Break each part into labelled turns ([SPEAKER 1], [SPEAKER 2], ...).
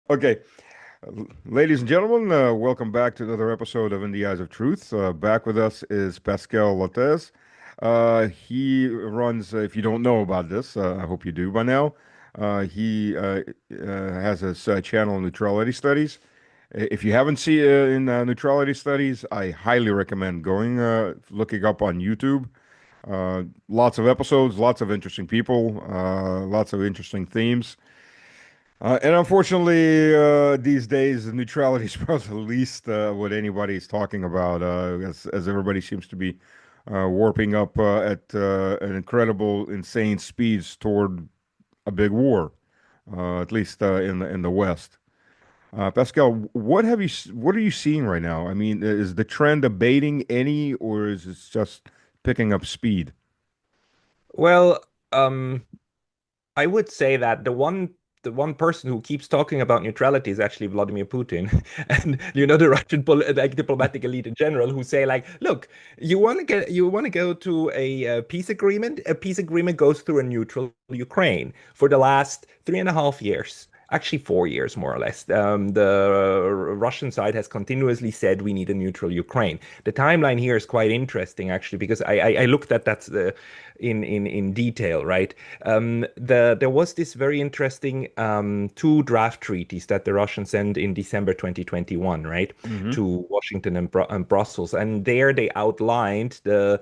[SPEAKER 1] Okay, ladies and gentlemen, welcome back to another episode of In the Eyes of Truth. Back with us is Pascal Lottaz. He runs, if you don't know about this, I hope you do by now. He has his channel Neutrality Studies. If you haven't seen in Neutrality Studies, I highly recommend going, looking up on YouTube. Lots of episodes, lots of interesting people, lots of interesting themes. And unfortunately, these days, neutrality is probably the least what anybody's talking about, as everybody seems to be warping up at an incredible, insane speeds toward a big war, at least in the West. Pascal, what are you seeing right now? I mean, is the trend abating any, or is it just picking up speed?
[SPEAKER 2] Well, um, I would say that the one person who keeps talking about neutrality is actually Vladimir Putin, and the Russian diplomatic elite in general who say like, look, you want to go to a peace agreement. A peace agreement goes through a neutral Ukraine for the last 3.5 years. Actually, 4 years more or less. The Russian side has continuously said we need a neutral Ukraine. The timeline here is quite interesting, actually, because I looked at that in detail, right? There was this very interesting two draft treaties that the Russians sent in December 2021, right,
[SPEAKER 1] Hmm.
[SPEAKER 2] to Washington and Brussels, and there they outlined the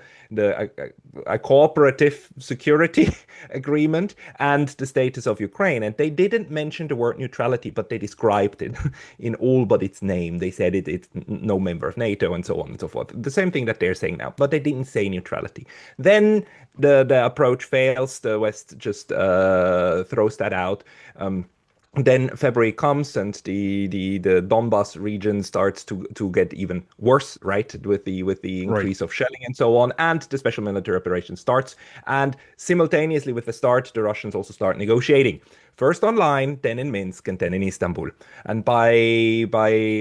[SPEAKER 2] a cooperative security agreement and the status of Ukraine, and they didn't mention the word neutrality, but they described it in all but its name. They said it's no member of NATO and so on and so forth. The same thing that they're saying now, but they didn't say neutrality. Then the approach fails. The West just throws that out. Then February comes and the Donbas region starts to get even worse, right? With the
[SPEAKER 1] Right.
[SPEAKER 2] increase of shelling and so on, and the special military operation starts. And simultaneously with the start, the Russians also start negotiating. First online, then in Minsk, and then in Istanbul. And by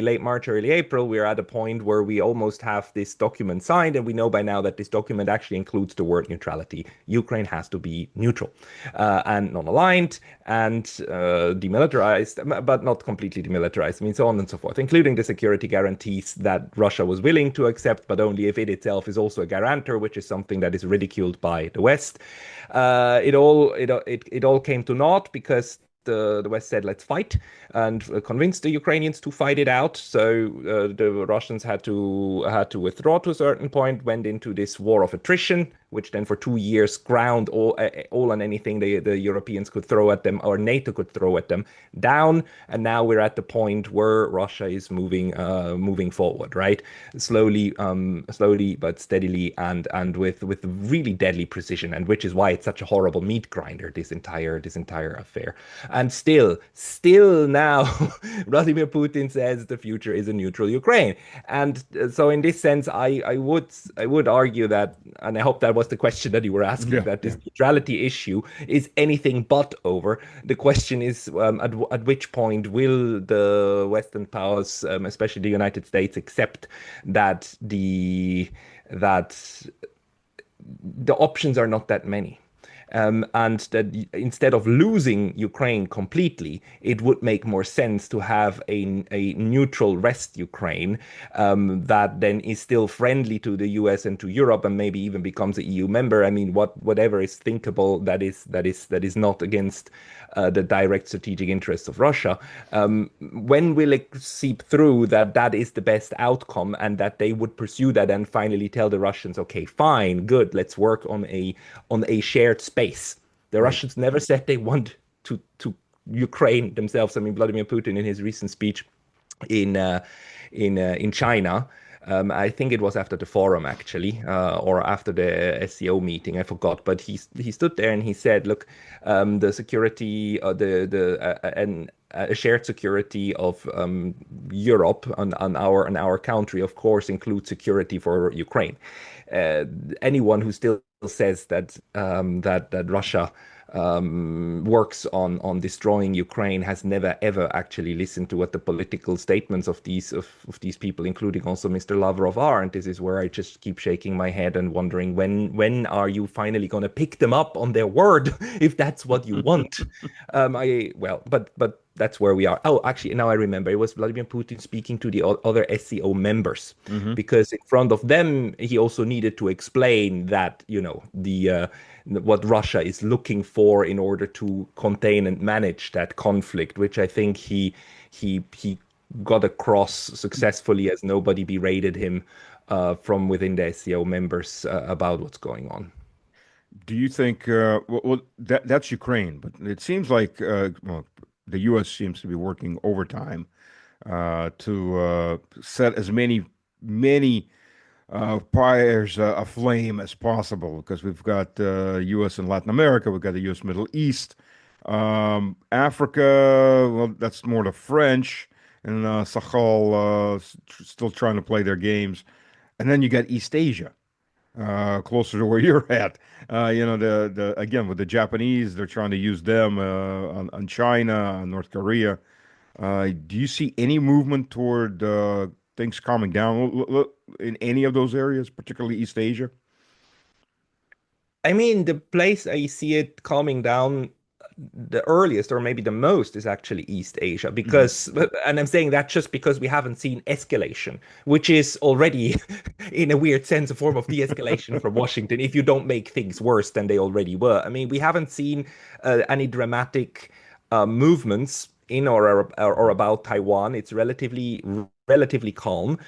[SPEAKER 2] late March, early April, we're at a point where we almost have this document signed, and we know by now that this document actually includes the word neutrality. Ukraine has to be neutral and non-aligned and demilitarized, but not completely demilitarized. I mean, so on and so forth, including the security guarantees that Russia was willing to accept, but only if it itself is also a guarantor, which is something that is ridiculed by the West. It all came to naught because the West said, let's fight, and convinced the Ukrainians to fight it out. So the Russians had to withdraw to a certain point, went into this war of attrition, which then for 2 years ground all and anything the Europeans could throw at them or NATO could throw at them down. And now we're at the point where Russia is moving forward, right? Slowly but steadily, and with really deadly precision, and which is why it's such a horrible meat grinder, this entire affair. And still now, Vladimir Putin says the future is a neutral Ukraine. And so, in this sense, I would argue that, and I hope that was the question that you were asking,
[SPEAKER 1] Yeah.
[SPEAKER 2] that
[SPEAKER 1] Yeah.
[SPEAKER 2] this neutrality issue is anything but over. The question is, at which point will the Western powers, especially the United States, accept that that the options are not that many. And that instead of losing Ukraine completely, it would make more sense to have a neutral rest Ukraine that then is still friendly to the US and to Europe, and maybe even becomes an EU member. I mean, whatever is thinkable that is not against the direct strategic interests of Russia. When will it seep through that that is the best outcome, and that they would pursue that and finally tell the Russians, okay, fine, good, let's work on a shared space. The
[SPEAKER 1] Right.
[SPEAKER 2] Russians never said they want to Ukraine themselves. I mean, Vladimir Putin in his recent speech in in China. I think it was after the forum actually, or after the SCO meeting. I forgot, but he stood there and he said, "Look, the security, and a shared security of Europe on our country, of course, includes security for Ukraine. Uh, Anyone who still says that Russia works on destroying Ukraine has never ever actually listened to what the political statements of these people, including also Mr. Lavrov, are. And this is where I just keep shaking my head and wondering when are you finally going to pick them up on their word if that's what you want. But that's where we are. Oh, actually, now I remember it was Vladimir Putin speaking to the other SCO members,
[SPEAKER 1] Hmm.
[SPEAKER 2] because in front of them he also needed to explain that, the what Russia is looking for in order to contain and manage that conflict, which I think he got across successfully, as nobody berated him from within the SCO members about what's going on.
[SPEAKER 1] Do you think, that's Ukraine, but it seems like, well, the U.S. seems to be working overtime to set as many fires aflame as possible because we've got U.S. and Latin America, we've got the U.S. Middle East, Africa. Well, that's more the French and Sahel still trying to play their games, and then you got East Asia closer to where you're at. The again with the Japanese, they're trying to use them on China, on North Korea. Do you see any movement toward things calming down in any of those areas, particularly East Asia?
[SPEAKER 2] I mean, the place I see it calming down the earliest or maybe the most is actually East Asia,
[SPEAKER 1] Hmm.
[SPEAKER 2] because, and I'm saying that just because we haven't seen escalation, which is already in a weird sense a form of de-escalation from Washington if you don't make things worse than they already were. I mean, we haven't seen any dramatic movements in or about Taiwan. It's relatively calm.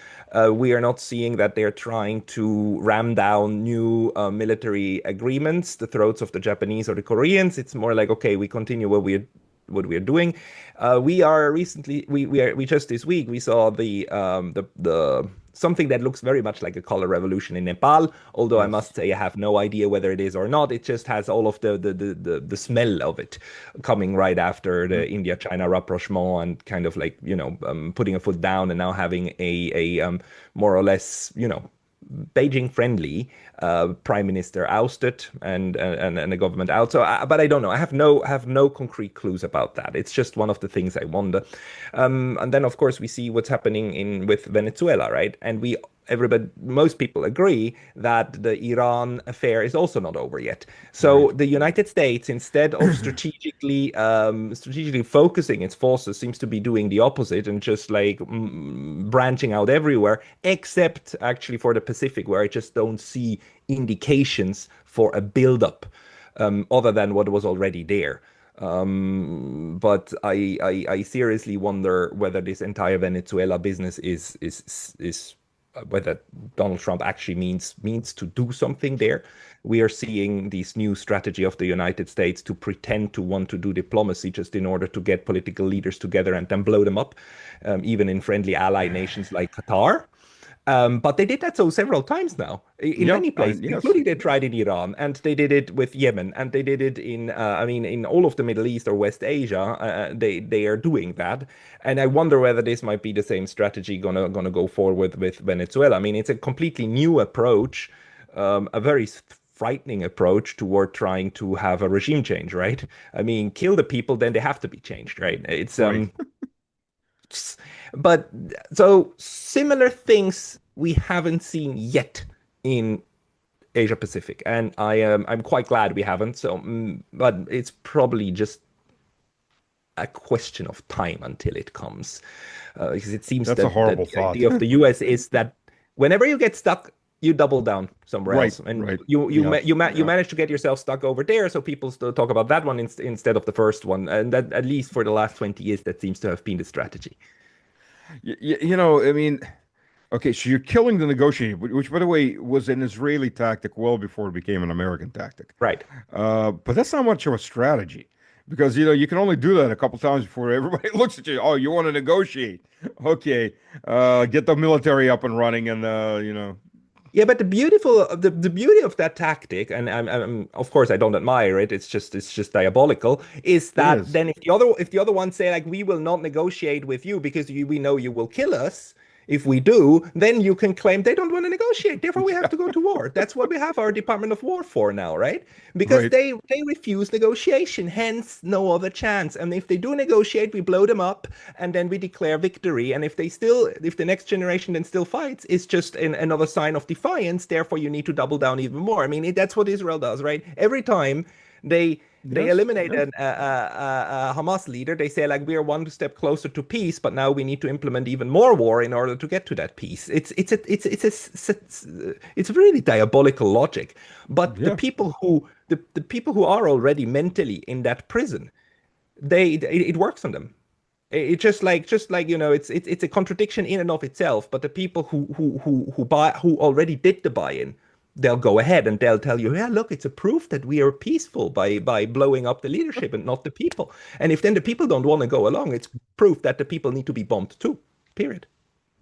[SPEAKER 2] We are not seeing that they're trying to ram down new military agreements, the throats of the Japanese or the Koreans. It's more like, okay, we continue what we're doing. We just this week we saw the something that looks very much like a color revolution in Nepal. Although I
[SPEAKER 1] Yes.
[SPEAKER 2] must say I have no idea whether it is or not. It just has all of the smell of it coming right after
[SPEAKER 1] Mhm.
[SPEAKER 2] the India-China rapprochement, and kind of like, putting a foot down and now having a more or less, Beijing friendly prime minister ousted, and the government out. So, but I don't know. I have no concrete clues about that. It's just one of the things I wonder. And then of course we see what's happening in with Venezuela, right? And most people agree that the Iran affair is also not over yet.
[SPEAKER 1] Right.
[SPEAKER 2] So the United States, instead of strategically focusing its forces, seems to be doing the opposite and just like branching out everywhere, except actually for the Pacific, where I just don't see indications for a buildup, other than what was already there. But I seriously wonder whether this entire Venezuela business is whether Donald Trump actually means to do something there. We are seeing this new strategy of the United States to pretend to want to do diplomacy just in order to get political leaders together and then blow them up, even in friendly ally nations like Qatar. But they did that so several times now in
[SPEAKER 1] Yeah.
[SPEAKER 2] many places,
[SPEAKER 1] Yes.
[SPEAKER 2] including they tried in Iran, and they did it with Yemen, and they did it I mean, in all of the Middle East or West Asia. They are doing that, and I wonder whether this might be the same strategy gonna go forward with Venezuela. I mean, it's a completely new approach, a very frightening approach toward trying to have a regime change, right? I mean, kill the people, then they have to be changed, right? It's
[SPEAKER 1] Right.
[SPEAKER 2] but so similar things we haven't seen yet in Asia Pacific, and I'm quite glad we haven't. So, but it's probably just a question of time until it comes, because it seems
[SPEAKER 1] That's a
[SPEAKER 2] that
[SPEAKER 1] horrible
[SPEAKER 2] the
[SPEAKER 1] thought.
[SPEAKER 2] idea of the U.S. is that whenever you get stuck, you double down somewhere
[SPEAKER 1] Right.
[SPEAKER 2] else, and
[SPEAKER 1] Right.
[SPEAKER 2] you
[SPEAKER 1] Yes.
[SPEAKER 2] you
[SPEAKER 1] Yeah.
[SPEAKER 2] manage to get yourself stuck over there, so people still talk about that one instead of the first one, and that at least for the last 20 years, that seems to have been the strategy.
[SPEAKER 1] I mean, okay, so you're killing the negotiating, which, by the way, was an Israeli tactic well before it became an American tactic.
[SPEAKER 2] Right.
[SPEAKER 1] But that's not much of a strategy because you can only do that a couple times before everybody looks at you. Oh, you want to negotiate? Okay, get the military up and running, and
[SPEAKER 2] Yeah, but the beauty of that tactic, and of course I don't admire it. It's just diabolical. Is
[SPEAKER 1] it
[SPEAKER 2] that
[SPEAKER 1] is.
[SPEAKER 2] then if the other ones say like we will not negotiate with you because we know you will kill us, If we do, then you can claim they don't want to negotiate. Therefore, we have to go to war. That's what we have our Department of War for now, right? Because
[SPEAKER 1] Right.
[SPEAKER 2] they refuse negotiation, hence no other chance. And if they do negotiate, we blow them up and then we declare victory. And if the next generation then still fights, it's just another sign of defiance. Therefore, you need to double down even more. I mean, that's what Israel does, right? Every time they they
[SPEAKER 1] Yes.
[SPEAKER 2] eliminate
[SPEAKER 1] Yes.
[SPEAKER 2] a Hamas leader. They say like we are one step closer to peace, but now we need to implement even more war in order to get to that peace. It's a really diabolical logic. But
[SPEAKER 1] Yeah.
[SPEAKER 2] the people who are already mentally in that prison, it works on them. It just like it's a contradiction in and of itself. But the people who already did the buy-in, they'll go ahead and they'll tell you, yeah, look, it's a proof that we are peaceful by blowing up the leadership and not the people. And if then the people don't want to go along, it's proof that the people need to be bombed too. Period.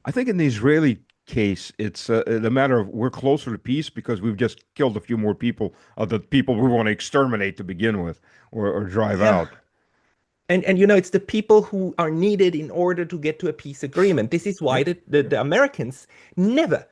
[SPEAKER 1] I think in the Israeli case, it's the matter of we're closer to peace because we've just killed a few more people of the people we want to exterminate to begin with or drive
[SPEAKER 2] Yeah.
[SPEAKER 1] out.
[SPEAKER 2] And it's the people who are needed in order to get to a peace agreement. This is why
[SPEAKER 1] Yep.
[SPEAKER 2] the Americans never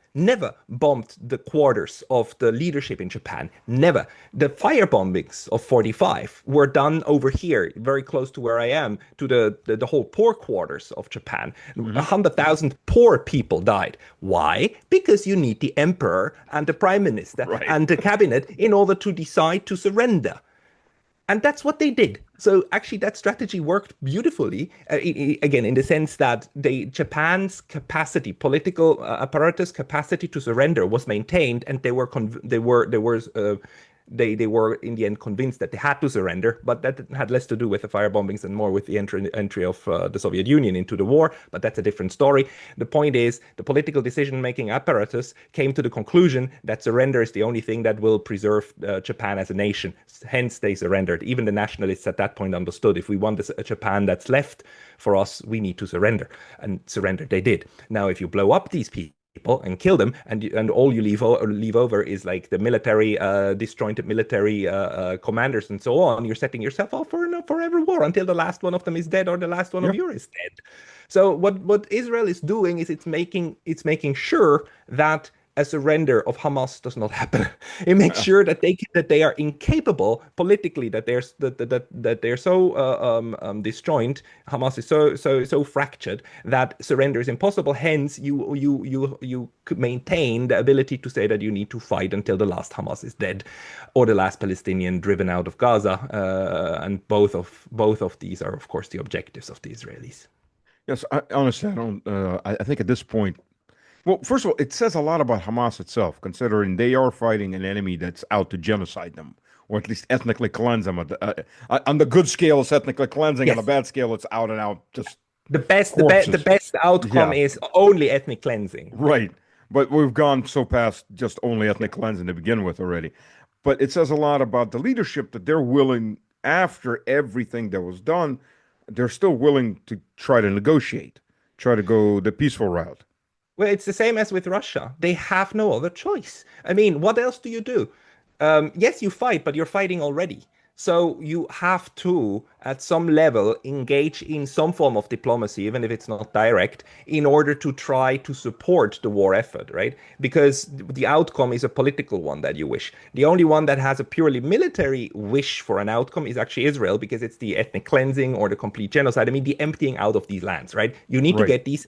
[SPEAKER 2] bombed the quarters of the leadership in Japan. Never. The firebombings of 45 were done over here, very close to where I am, to the whole poor quarters of Japan.
[SPEAKER 1] Hmm.
[SPEAKER 2] 100,000 poor people died. Why? Because you need the emperor and the prime minister
[SPEAKER 1] Right.
[SPEAKER 2] and the cabinet in order to decide to surrender. And that's what they did. So actually, that strategy worked beautifully. Again, in the sense that Japan's capacity, political apparatus capacity to surrender, was maintained, and they were in the end convinced that they had to surrender, but that had less to do with the firebombings and more with the entry of the Soviet Union into the war. But that's a different story. The point is, the political decision-making apparatus came to the conclusion that surrender is the only thing that will preserve Japan as a nation. Hence, they surrendered. Even the nationalists at that point understood if we want a Japan that's left for us, we need to surrender. And surrender they did. Now, if you blow up these people, and kill them, and all you leave over is like the military, disjointed military commanders and so on. You're setting yourself up for a forever war until the last one of them is dead or the last one
[SPEAKER 1] Yeah.
[SPEAKER 2] of you is dead. So what Israel is doing is it's making sure that a surrender of Hamas does not happen. It makes sure that they are incapable politically, that they're so disjoint. Hamas is so fractured that surrender is impossible. Hence, you could maintain the ability to say that you need to fight until the last Hamas is dead, or the last Palestinian driven out of Gaza. And both of these are, of course, the objectives of the Israelis.
[SPEAKER 1] Yes. Honestly, I don't. I think at this point, well, first of all, it says a lot about Hamas itself, considering they are fighting an enemy that's out to genocide them, or at least ethnically cleanse them. On the good scale, it's ethnically cleansing. On the
[SPEAKER 2] Yes.
[SPEAKER 1] bad scale, it's out and out just
[SPEAKER 2] The
[SPEAKER 1] corpses.
[SPEAKER 2] best outcome
[SPEAKER 1] Yeah.
[SPEAKER 2] is only ethnic cleansing.
[SPEAKER 1] Right. But we've gone so past just only ethnic cleansing to begin with already. But it says a lot about the leadership that they're willing, after everything that was done, they're still willing to try to negotiate, try to go the peaceful route.
[SPEAKER 2] Well, it's the same as with Russia. They have no other choice. I mean, what else do you do? Yes, you fight, but you're fighting already. So you have to, at some level, engage in some form of diplomacy, even if it's not direct, in order to try to support the war effort, right? Because the outcome is a political one that you wish. The only one that has a purely military wish for an outcome is actually Israel, because it's the ethnic cleansing or the complete genocide. I mean, the emptying out of these lands, right? You need to
[SPEAKER 1] Right.
[SPEAKER 2] get these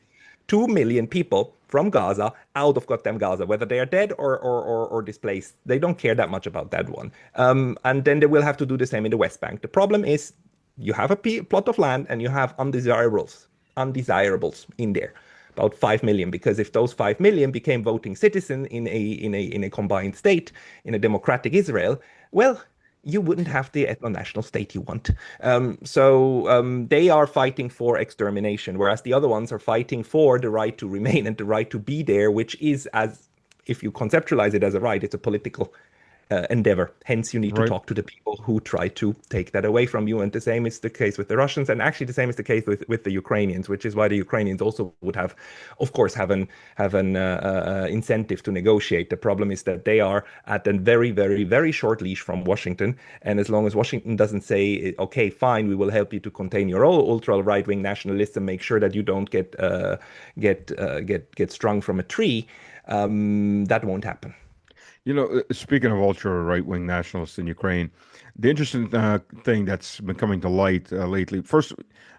[SPEAKER 2] 2 million people from Gaza out of goddamn Gaza, whether they are dead or displaced. They don't care that much about that one. And then they will have to do the same in the West Bank. The problem is you have a plot of land and you have undesirables in there, about 5 million. Because if those 5 million became voting citizens in a combined state, in a democratic Israel, well, you wouldn't have the ethno-national state you want. So they are fighting for extermination, whereas the other ones are fighting for the right to remain and the right to be there, which is, as if you conceptualize it as a right, it's a political endeavor. Hence, you need to
[SPEAKER 1] Right.
[SPEAKER 2] talk to the people who try to take that away from you. And the same is the case with the Russians, and actually the same is the case with the Ukrainians, which is why the Ukrainians also would have, of course, have an incentive to negotiate. The problem is that they are at a very, very, very short leash from Washington, and as long as Washington doesn't say, okay, fine, we will help you to contain your ultra right-wing nationalism, make sure that you don't get strung from a tree, that won't happen.
[SPEAKER 1] Speaking of ultra right-wing nationalists in Ukraine, the interesting thing that's been coming to light lately, first,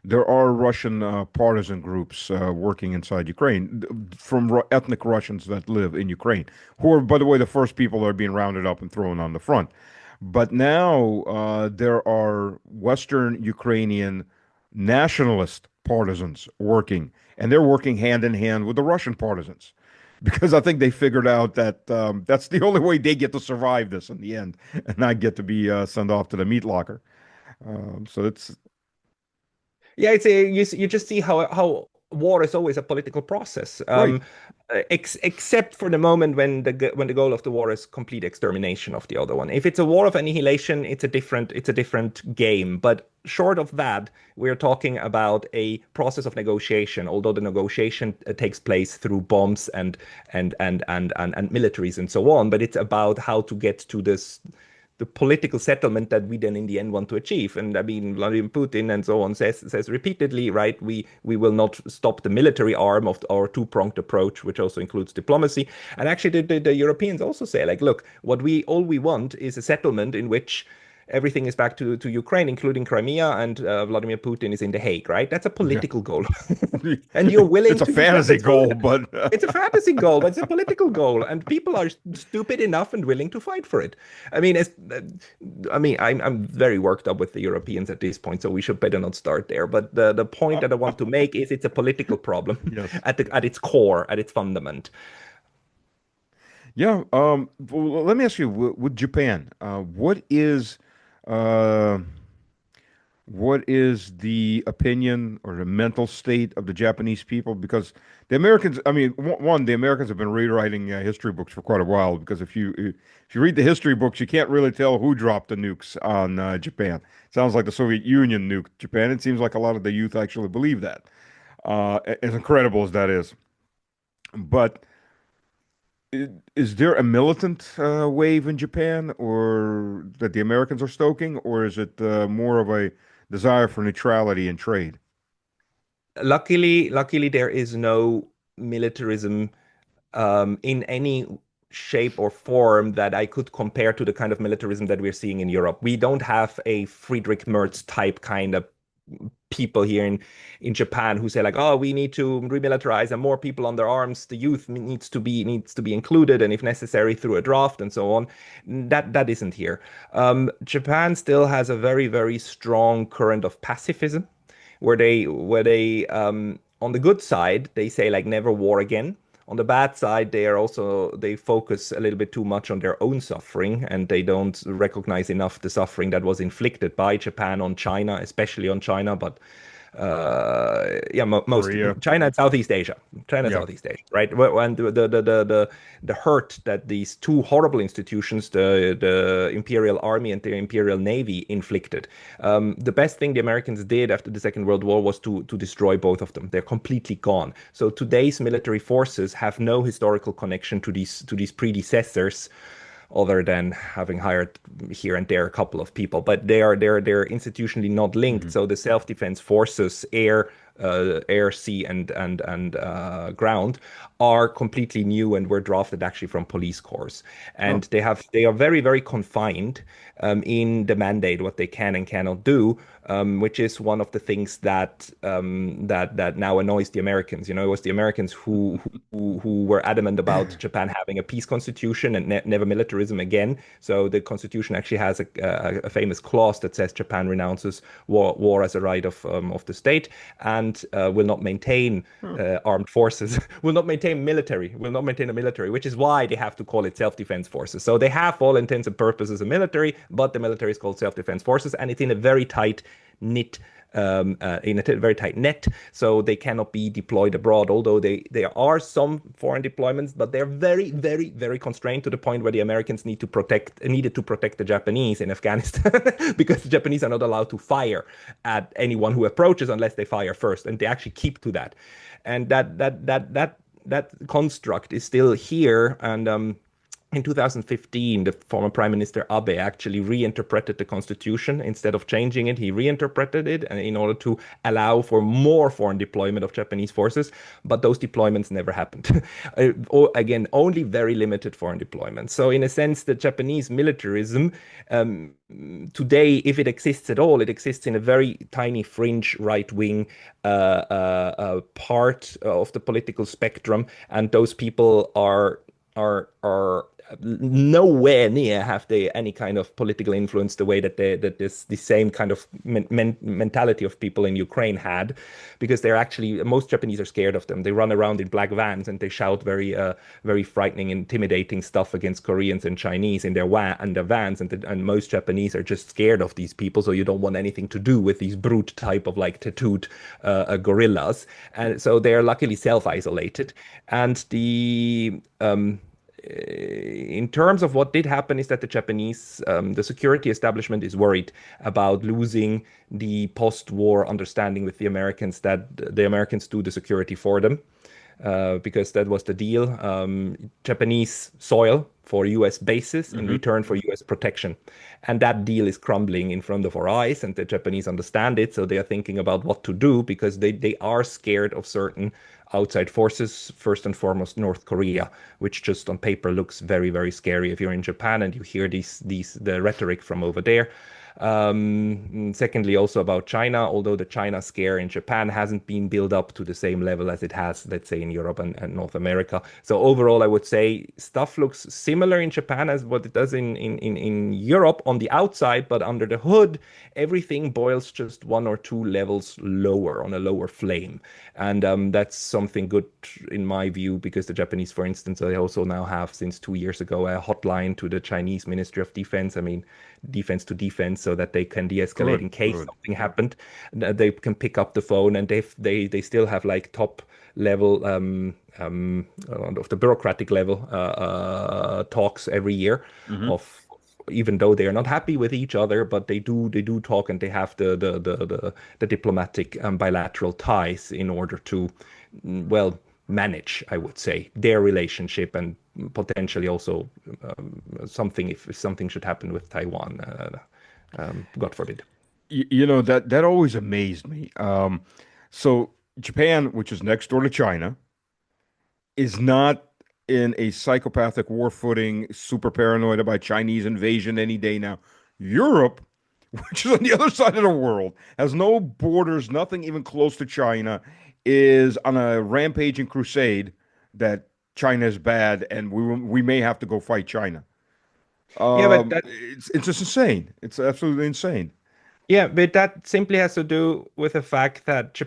[SPEAKER 1] there are Russian partisan groups working inside Ukraine from ethnic Russians that live in Ukraine, who are, by the way, the first people that are being rounded up and thrown on the front. But now there are Western Ukrainian nationalist partisans working, and they're working hand in hand with the Russian partisans because I think they figured out that that's the only way they get to survive this in the end, and not get to be sent off to the meat locker. So it's
[SPEAKER 2] Yeah, you just see how war is always a political process,
[SPEAKER 1] right.
[SPEAKER 2] except for the moment when the goal of the war is complete extermination of the other one. If it's a war of annihilation, it's a different game. But short of that, we're talking about a process of negotiation. Although the negotiation takes place through bombs and militaries and so on, but it's about how to get to this the political settlement that we then in the end want to achieve. And I mean, Vladimir Putin and so on says repeatedly, right? We will not stop the military arm of our two-pronged approach, which also includes diplomacy. And actually, the Europeans also say, like, look, what we want is a settlement in which everything is back to Ukraine, including Crimea, and Vladimir Putin is in The Hague, right? That's a
[SPEAKER 1] Yeah.
[SPEAKER 2] political goal. And you're willing
[SPEAKER 1] It's a
[SPEAKER 2] to give that.
[SPEAKER 1] fantasy goal, but
[SPEAKER 2] It's a fantasy goal, but it's a political goal, and people are stupid enough and willing to fight for it. I mean, I'm very worked up with the Europeans at this point, so we should better not start there. But the point that I want to make is it's a political problem
[SPEAKER 1] yes.
[SPEAKER 2] at its core, at its fundament.
[SPEAKER 1] Yeah. Well, let me ask you, with Japan, uh, what is the opinion or the mental state of the Japanese people? Because the Americans, I mean, one, the Americans have been rewriting history books for quite a while. Because if you read the history books, you can't really tell who dropped the nukes on Japan. Sounds like the Soviet Union nuked Japan. It seems like a lot of the youth actually believe that, as incredible as that is. But is there a militant wave in Japan, or that the Americans are stoking, or is it more of a desire for neutrality and trade?
[SPEAKER 2] Luckily, there is no militarism in any shape or form that I could compare to the kind of militarism that we're seeing in Europe. We don't have a Friedrich Merz type kind of people here in Japan who say like, oh, we need to remilitarize and more people under arms. The youth needs to be included, and if necessary, through a draft and so on. That isn't here. Japan still has a very, very strong current of pacifism, where they on the good side they say like never war again. On the bad side, they focus a little bit too much on their own suffering, and they don't recognize enough the suffering that was inflicted by Japan on China, especially on China, but yeah, most
[SPEAKER 1] Korea.
[SPEAKER 2] China and Southeast Asia,
[SPEAKER 1] Yeah.
[SPEAKER 2] right? And the hurt that these two horrible institutions, the Imperial Army and the Imperial Navy, inflicted. The best thing the Americans did after the Second World War was to destroy both of them. They're completely gone. So today's military forces have no historical connection to these predecessors, other than having hired here and there a couple of people, but they're institutionally not linked.
[SPEAKER 1] Mhm.
[SPEAKER 2] So the self-defense forces, air, sea, and ground, are completely new and were drafted actually from police corps,
[SPEAKER 1] Oh,
[SPEAKER 2] and they are very, very confined in the mandate what they can and cannot do, which is one of the things that now annoys the Americans. You know, it was the Americans who were adamant about Japan having a peace constitution and never militarism again. So the constitution actually has a famous clause that says Japan renounces war as a right of the state, and will not maintain
[SPEAKER 1] huh.
[SPEAKER 2] armed forces, will not maintain a military, which is why they have to call it self-defense forces. So they have, for all intents and purposes, a military, but the military is called self-defense forces, and it's in a very tight knit in a very tight net, so they cannot be deployed abroad. Although there are some foreign deployments, but they're very, very, very constrained to the point where the Americans needed to protect the Japanese in Afghanistan because the Japanese are not allowed to fire at anyone who approaches unless they fire first, and they actually keep to that. And that construct is still here. And in 2015, the former Prime Minister Abe actually reinterpreted the constitution. Instead of changing it, he reinterpreted it in order to allow for more foreign deployment of Japanese forces. But those deployments never happened. Again, only very limited foreign deployments. So, in a sense, the Japanese militarism today, if it exists at all, it exists in a very tiny fringe right-wing part of the political spectrum, and those people are nowhere near have they any kind of political influence the way that this the same kind of mentality of people in Ukraine had, because they're actually most Japanese are scared of them. They run around in black vans and they shout very frightening, intimidating stuff against Koreans and Chinese in their vans, and most Japanese are just scared of these people. So you don't want anything to do with these brute type of like tattooed gorillas, and so they're luckily self-isolated. And in terms of what did happen is that the Japanese, the security establishment is worried about losing the post-war understanding with the Americans that the Americans do the security for them, because that was the deal. Japanese soil for US bases in
[SPEAKER 1] Hmm.
[SPEAKER 2] return for US protection. And that deal is crumbling in front of our eyes, and the Japanese understand it. So they are thinking about what to do because they are scared of certain outside forces, first and foremost North Korea, which just on paper looks very, very scary if you're in Japan and you hear the rhetoric from over there. Secondly, also about China, although the China scare in Japan hasn't been built up to the same level as it has, let's say, in Europe and North America. So overall, I would say stuff looks similar in Japan as what it does in Europe on the outside, but under the hood, everything boils just one or two levels lower on a lower flame. And that's something good in my view, because the Japanese, for instance, they also now have since 2 years ago a hotline to the Chinese Ministry of Defense. I mean, defense to defense, so that they can de-escalate
[SPEAKER 1] Good,
[SPEAKER 2] in case
[SPEAKER 1] good.
[SPEAKER 2] something happened. They can pick up the phone, and they still have like top level of the bureaucratic level talks every year
[SPEAKER 1] Hmm.
[SPEAKER 2] of even though they are not happy with each other, but they do talk, and they have the diplomatic bilateral ties in order to well manage, I would say, their relationship, and potentially also something if something should happen with Taiwan, God forbid.
[SPEAKER 1] That always amazed me. So Japan, which is next door to China, is not in a psychopathic war footing, super paranoid about Chinese invasion any day now. Europe, which is on the other side of the world, has no borders, nothing even close to China, is on a rampaging crusade that China is bad and we may have to go fight China.
[SPEAKER 2] Yeah, but
[SPEAKER 1] It's just insane. It's absolutely insane.
[SPEAKER 2] that simply has to do with the fact that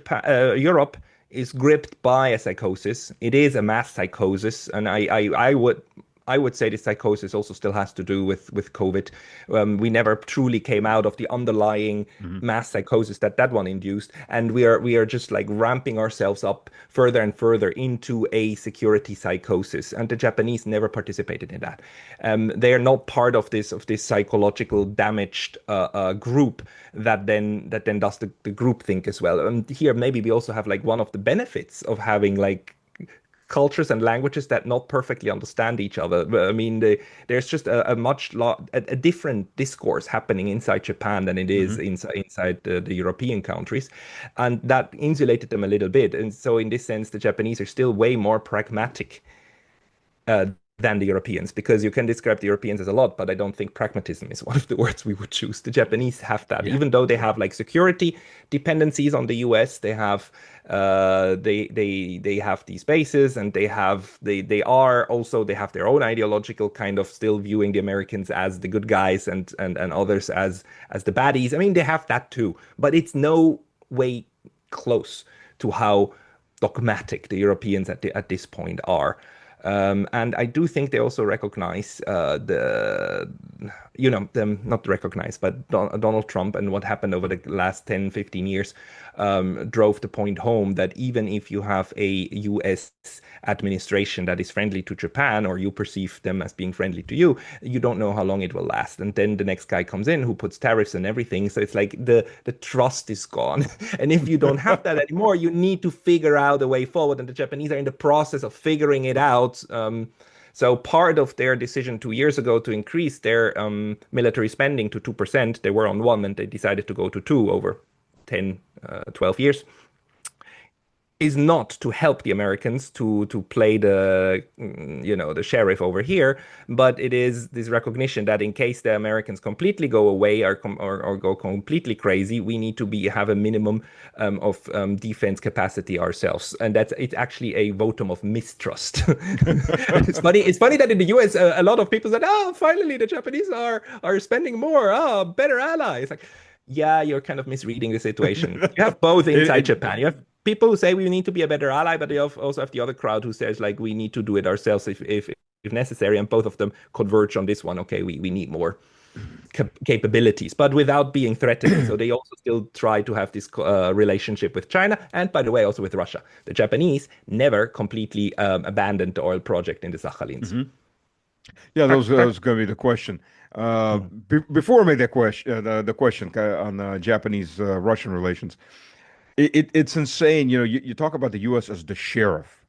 [SPEAKER 2] Europe is gripped by a psychosis. It is a mass psychosis, and I would say this psychosis also still has to do with COVID. We never truly came out of the underlying
[SPEAKER 1] Hmm.
[SPEAKER 2] mass psychosis that one induced, and we are just like ramping ourselves up further and further into a security psychosis. And the Japanese never participated in that. They are not part of this psychological damaged group that then does the group think as well. And here maybe we also have like one of the benefits of having like cultures and languages that not perfectly understand each other. I mean, there's just a different discourse happening inside Japan than it is
[SPEAKER 1] Hmm.
[SPEAKER 2] inside the European countries, and that insulated them a little bit. And so, in this sense, the Japanese are still way more pragmatic uh, than the Europeans, because you can describe the Europeans as a lot, but I don't think pragmatism is one of the words we would choose. The Japanese have that,
[SPEAKER 1] Yeah.
[SPEAKER 2] even though they have like security dependencies on the US. They have these bases, and they have their own ideological kind of still viewing the Americans as the good guys, and others as the baddies. I mean, they have that too, but it's no way close to how dogmatic the Europeans at this point are. And I do think they also recognize them not recognize, but Donald Trump and what happened over the last 10, 15 years drove the point home that even if you have a US administration that is friendly to Japan, or you perceive them as being friendly to you, you don't know how long it will last. And then the next guy comes in who puts tariffs and everything. So it's like the trust is gone. And if you don't have that anymore, you need to figure out a way forward. And the Japanese are in the process of figuring it out. So part of their decision 2 years ago to increase their military spending to 2%, they were on 1 and they decided to go to 2 over 10, 12 years, is not to help the Americans to play the sheriff over here, but it is this recognition that in case the Americans completely go away or go completely crazy, we need to have a minimum of defense capacity ourselves, and it's actually a votum of mistrust. It's funny. It's funny that in the U.S. A lot of people said, "Oh, finally the Japanese are spending more. Oh, better ally." It's like, yeah, you're kind of misreading the situation. You have both
[SPEAKER 1] It,
[SPEAKER 2] inside
[SPEAKER 1] it,
[SPEAKER 2] Japan. You have people who say we need to be a better ally, but also have the other crowd who says like we need to do it ourselves if necessary, and both of them converge on this one. Okay, we need more capabilities, but without being threatening. So they also still try to have this relationship with China, and by the way, also with Russia. The Japanese never completely abandoned the oil project in the Sakhalins.
[SPEAKER 1] Mhm. Yeah,
[SPEAKER 2] Fact,
[SPEAKER 1] that
[SPEAKER 2] fact.
[SPEAKER 1] was going to be the question.
[SPEAKER 2] Mm.
[SPEAKER 1] Before I made that question, the question on Japanese-Russian relations, it's insane. You talk about the U.S. as the sheriff.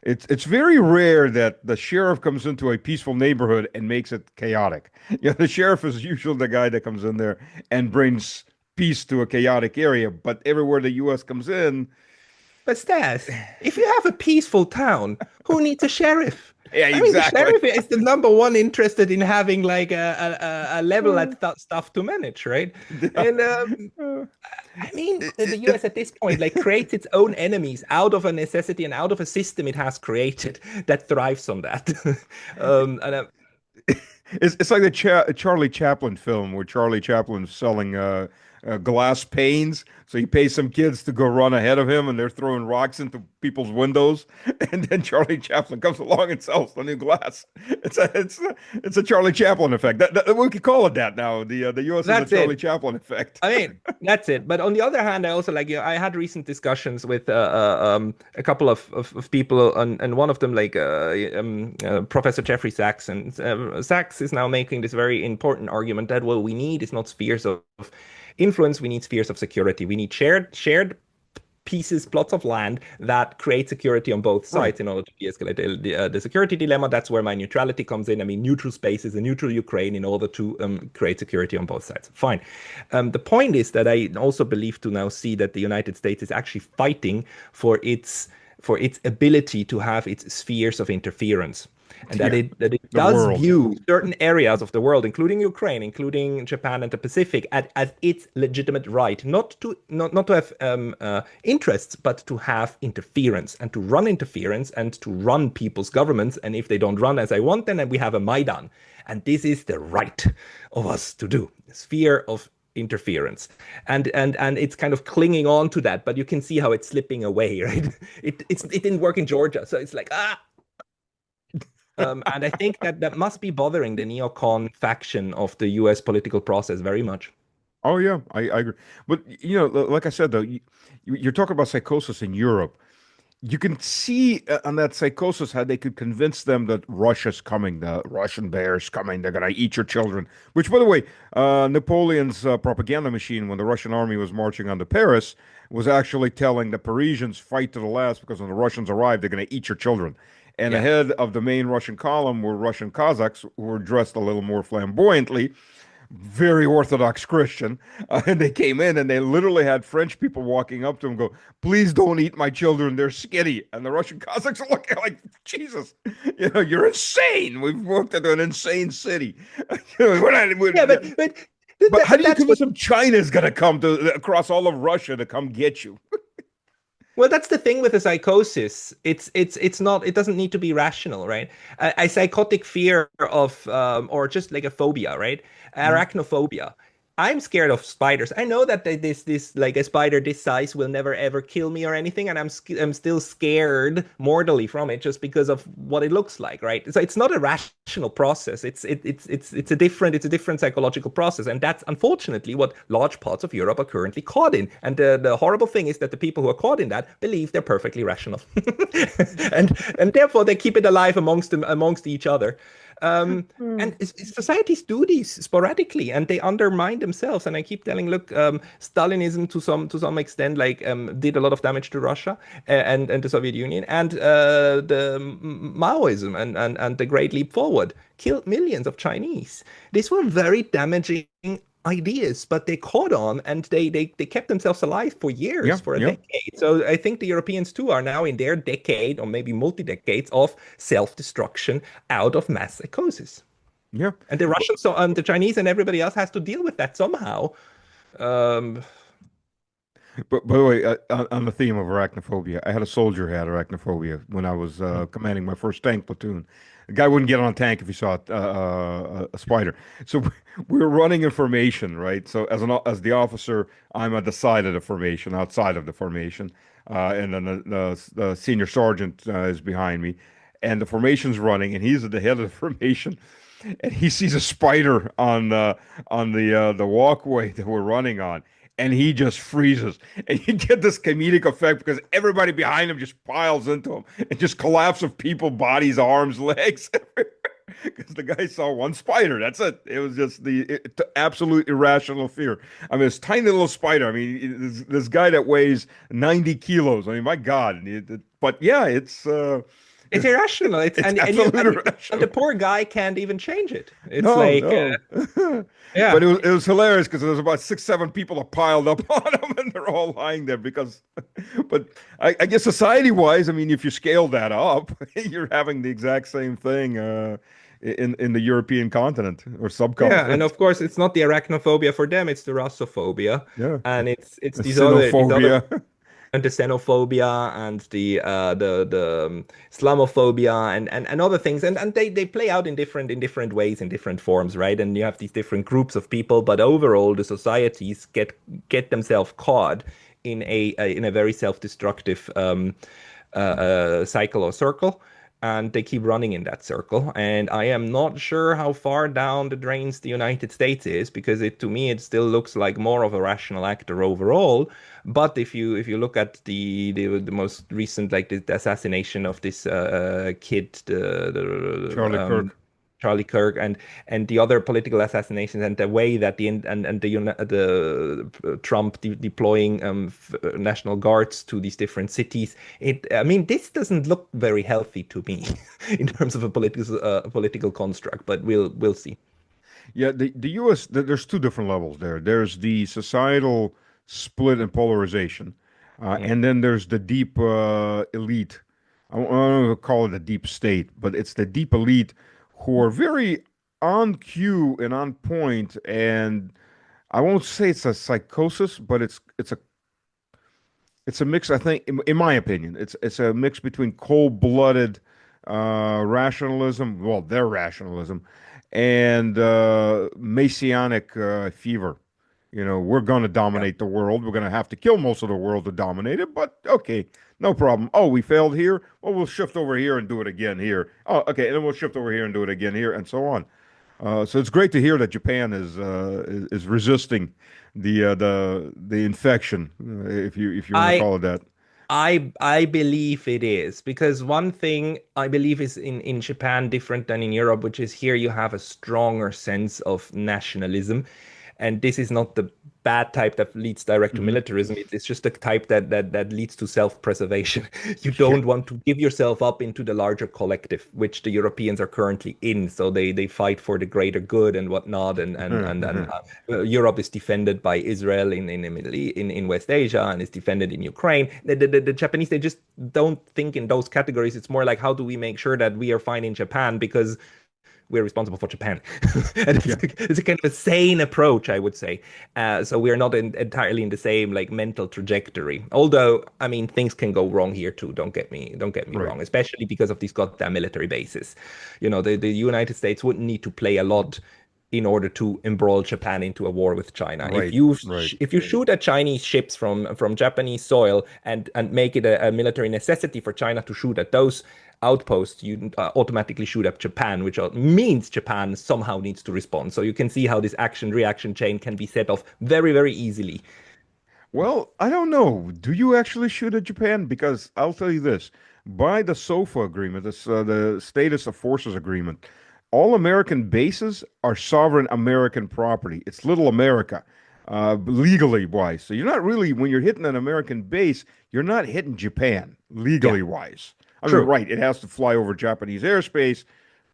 [SPEAKER 1] It's very rare that the sheriff comes into a peaceful neighborhood and makes it chaotic. The sheriff is usually the guy that comes in there and brings peace to a chaotic area. But everywhere the U.S. comes in,
[SPEAKER 2] But Stas, if you have a peaceful town, who needs a sheriff?
[SPEAKER 1] yeah,
[SPEAKER 2] I mean, the
[SPEAKER 1] exactly.
[SPEAKER 2] sheriff is the number one interested in having like a level at stuff to manage, right? And
[SPEAKER 1] Uh,
[SPEAKER 2] I mean,
[SPEAKER 1] it,
[SPEAKER 2] the
[SPEAKER 1] it,
[SPEAKER 2] US at this point like creates its own enemies out of a necessity and out of a system it has created that thrives on that. And
[SPEAKER 1] it's like the Charlie Chaplin film where Charlie Chaplin's selling glass panes. So he pays some kids to go run ahead of him, and they're throwing rocks into people's windows. And then Charlie Chaplin comes along and sells the new glass. It's a Charlie Chaplin effect. We could call it that now. The U.S. is the
[SPEAKER 2] that's
[SPEAKER 1] Charlie
[SPEAKER 2] it.
[SPEAKER 1] Chaplin effect.
[SPEAKER 2] I mean, that's it. But on the other hand, I also like, I had recent discussions with a couple of people, and one of them, like Professor Jeffrey Sachs. And Sachs is now making this very important argument that what we need is not spheres of influence, we need spheres of security. We need shared pieces, plots of land that create security on both
[SPEAKER 1] Right.
[SPEAKER 2] sides in order to de-escalate the security dilemma. That's where my neutrality comes in. I mean, neutral space is a neutral Ukraine in order to create security on both sides. Fine. The point is that I also believe to now see that the United States is actually fighting for its ability to have its spheres of interference, and that
[SPEAKER 1] Yeah.
[SPEAKER 2] it
[SPEAKER 1] The
[SPEAKER 2] does
[SPEAKER 1] world.
[SPEAKER 2] view certain areas of the world, including Ukraine, including Japan and the Pacific, as its legitimate right, not to have interests, but to have interference and to run interference and to run people's governments. And if they don't run as I want, then we have a Maidan, and this is the right of us to do. Sphere of interference, and it's kind of clinging on to that, but you can see how it's slipping away, right? It didn't work in Georgia, so it's like and I think that that must be bothering the neocon faction of the US political process very much.
[SPEAKER 1] Oh yeah, I agree. But like I said though, you're talking about psychosis in Europe. You can see on that psychosis how they could convince them that Russia's coming, the Russian bear's coming, they're gonna eat your children. Which, by the way, Napoleon's propaganda machine, when the Russian army was marching on to Paris, was actually telling the Parisians fight to the last because when the Russians arrive, they're gonna eat your children. And
[SPEAKER 2] Yeah.
[SPEAKER 1] ahead of the main Russian column were Russian Cossacks who were dressed a little more flamboyantly, very Orthodox Christian. And they came in and they literally had French people walking up to them go, please don't eat my children. They're skinny. And the Russian Cossacks are looking like, Jesus, you're insane. We've walked into an insane city.
[SPEAKER 2] Yeah,
[SPEAKER 1] But how do you
[SPEAKER 2] that's what.
[SPEAKER 1] convince them China's going to come to across all of Russia to come get you?
[SPEAKER 2] Well, that's the thing with a psychosis. It's not. It doesn't need to be rational, right? A psychotic fear of or just like a phobia, right?
[SPEAKER 1] Mhm.
[SPEAKER 2] Arachnophobia. I'm scared of spiders. I know that this like a spider this size will never ever kill me or anything, and I'm still scared mortally from it just because of what it looks like, right? So it's not a rational process. It's a different psychological process, and that's unfortunately what large parts of Europe are currently caught in. And the horrible thing is that the people who are caught in that believe they're perfectly rational, and therefore they keep it alive amongst each other. Um,
[SPEAKER 1] Hmm.
[SPEAKER 2] and societies do these sporadically, and they undermine themselves. And I keep telling, look, Stalinism to some extent, like did a lot of damage to Russia and the Soviet Union, and the Maoism and the Great Leap Forward killed millions of Chinese. These were very damaging ideas, but they caught on and they kept themselves alive for years,
[SPEAKER 1] Yeah,
[SPEAKER 2] for a
[SPEAKER 1] yeah,
[SPEAKER 2] decade. So I think the Europeans too are now in their decade or maybe multi-decades of self-destruction out of mass psychosis.
[SPEAKER 1] yeah.
[SPEAKER 2] And the Russians and the Chinese and everybody else has to deal with that somehow. Um,
[SPEAKER 1] But by the way, on the theme of arachnophobia, I had a soldier who had arachnophobia when I was commanding my first tank platoon. The guy wouldn't get on a tank if he saw a spider. So we were running in formation, right? So as the officer, I'm at the side of the formation, outside of the formation, and then the senior sergeant is behind me, and the formation's running, and he's at the head of the formation, and he sees a spider on the walkway that we're running on, and he just freezes. And you get this comedic effect because everybody behind him just piles into him and just collapse of people, bodies, arms, legs. Because the guy saw one spider. That's it. It was just the absolute irrational fear. I mean, this tiny little spider. I mean, this guy that weighs 90 kilos. I mean, my God. But yeah,
[SPEAKER 2] it's irrational. It's
[SPEAKER 1] it's
[SPEAKER 2] and you
[SPEAKER 1] absolutely
[SPEAKER 2] and the
[SPEAKER 1] irrational.
[SPEAKER 2] poor guy can't even change it. It's
[SPEAKER 1] No,
[SPEAKER 2] like
[SPEAKER 1] no. But
[SPEAKER 2] yeah.
[SPEAKER 1] it was hilarious because there was about 6, 7 people that piled up on him and they're all lying there because but I guess society wise, I mean, if you scale that up, you're having the exact same thing in the European continent or
[SPEAKER 2] Yeah, and
[SPEAKER 1] subcontinent.
[SPEAKER 2] of course it's not the arachnophobia for them, it's the Russophobia.
[SPEAKER 1] Yeah.
[SPEAKER 2] And it's
[SPEAKER 1] The
[SPEAKER 2] these other
[SPEAKER 1] xenophobia.
[SPEAKER 2] and the xenophobia and the Islamophobia and other things and they play out in different ways in different forms, right? And you have these different groups of people, but overall the societies get themselves caught in a very self-destructive cycle or circle, and they keep running in that circle. And I am not sure how far down the drains the United States is, because it to me it still looks like more of a rational actor overall. But if you look at the most recent, like the assassination of this kid,
[SPEAKER 1] Charlie Kirk.
[SPEAKER 2] Charlie Kirk, and the other political assassinations, and the way that the Trump deploying national guards to these different cities, I mean, this doesn't look very healthy to me in terms of a political construct. But we'll see.
[SPEAKER 1] Yeah, the US, there's two different levels there. There's the societal split and polarization,
[SPEAKER 2] Mm.
[SPEAKER 1] and then there's the deep elite. I don't know to call it a deep state, but it's the deep elite who are very on cue and on point. And I won't say it's a psychosis, but it's a mix. I think, in my opinion, it's a mix between cold-blooded rationalism, well, their rationalism, and messianic fever. You know, we're going to
[SPEAKER 2] Yeah.
[SPEAKER 1] dominate the world. We're going to have to kill most of the world to dominate it, but okay, no problem. Oh, we failed here. Well, we'll shift over here and do it again here. Oh, okay, and then we'll shift over here and do it again here, and so on. So it's great to hear that Japan is resisting the infection, if you want to
[SPEAKER 2] I
[SPEAKER 1] call it that.
[SPEAKER 2] I believe it is, because one thing I believe is in Japan different than in Europe, which is here you have a stronger sense of nationalism, and this is not the bad type that leads direct to
[SPEAKER 1] Hmm.
[SPEAKER 2] militarism. It's just the type that leads to self-preservation. You
[SPEAKER 1] Yeah.
[SPEAKER 2] don't want to give yourself up into the larger collective, which the Europeans are currently in. So they fight for the greater good and whatnot, and Europe is defended by Israel in the Middle East, in West Asia, and is defended in Ukraine. The Japanese, they just don't think in those categories. It's more like, how do we make sure that we are fine in Japan because we're responsible for Japan. And
[SPEAKER 1] Yeah.
[SPEAKER 2] it's a kind of a sane approach, I would say. So we're not entirely in the same like mental trajectory. Although, I mean, things can go wrong here too. Don't get me
[SPEAKER 1] Right.
[SPEAKER 2] wrong, especially because of these goddamn military bases. The United States wouldn't need to play a lot. in order to embroil Japan into a war with China.
[SPEAKER 1] Right, right.
[SPEAKER 2] If you shoot at Chinese ships from Japanese soil and make it a military necessity for China to shoot at those outposts, you automatically shoot at Japan, which means Japan somehow needs to respond. So you can see how this action reaction chain can be set off very, very easily.
[SPEAKER 1] Well, I don't know. Do you actually shoot at Japan? Because I'll tell you this, by the SOFA agreement, the Status of Forces Agreement, all American bases are sovereign American property. It's little America, legally wise. So you're not really, when you're hitting an American base, you're not hitting Japan,
[SPEAKER 2] Yeah,
[SPEAKER 1] legally wise. I mean,
[SPEAKER 2] true,
[SPEAKER 1] right, it has to fly over Japanese airspace,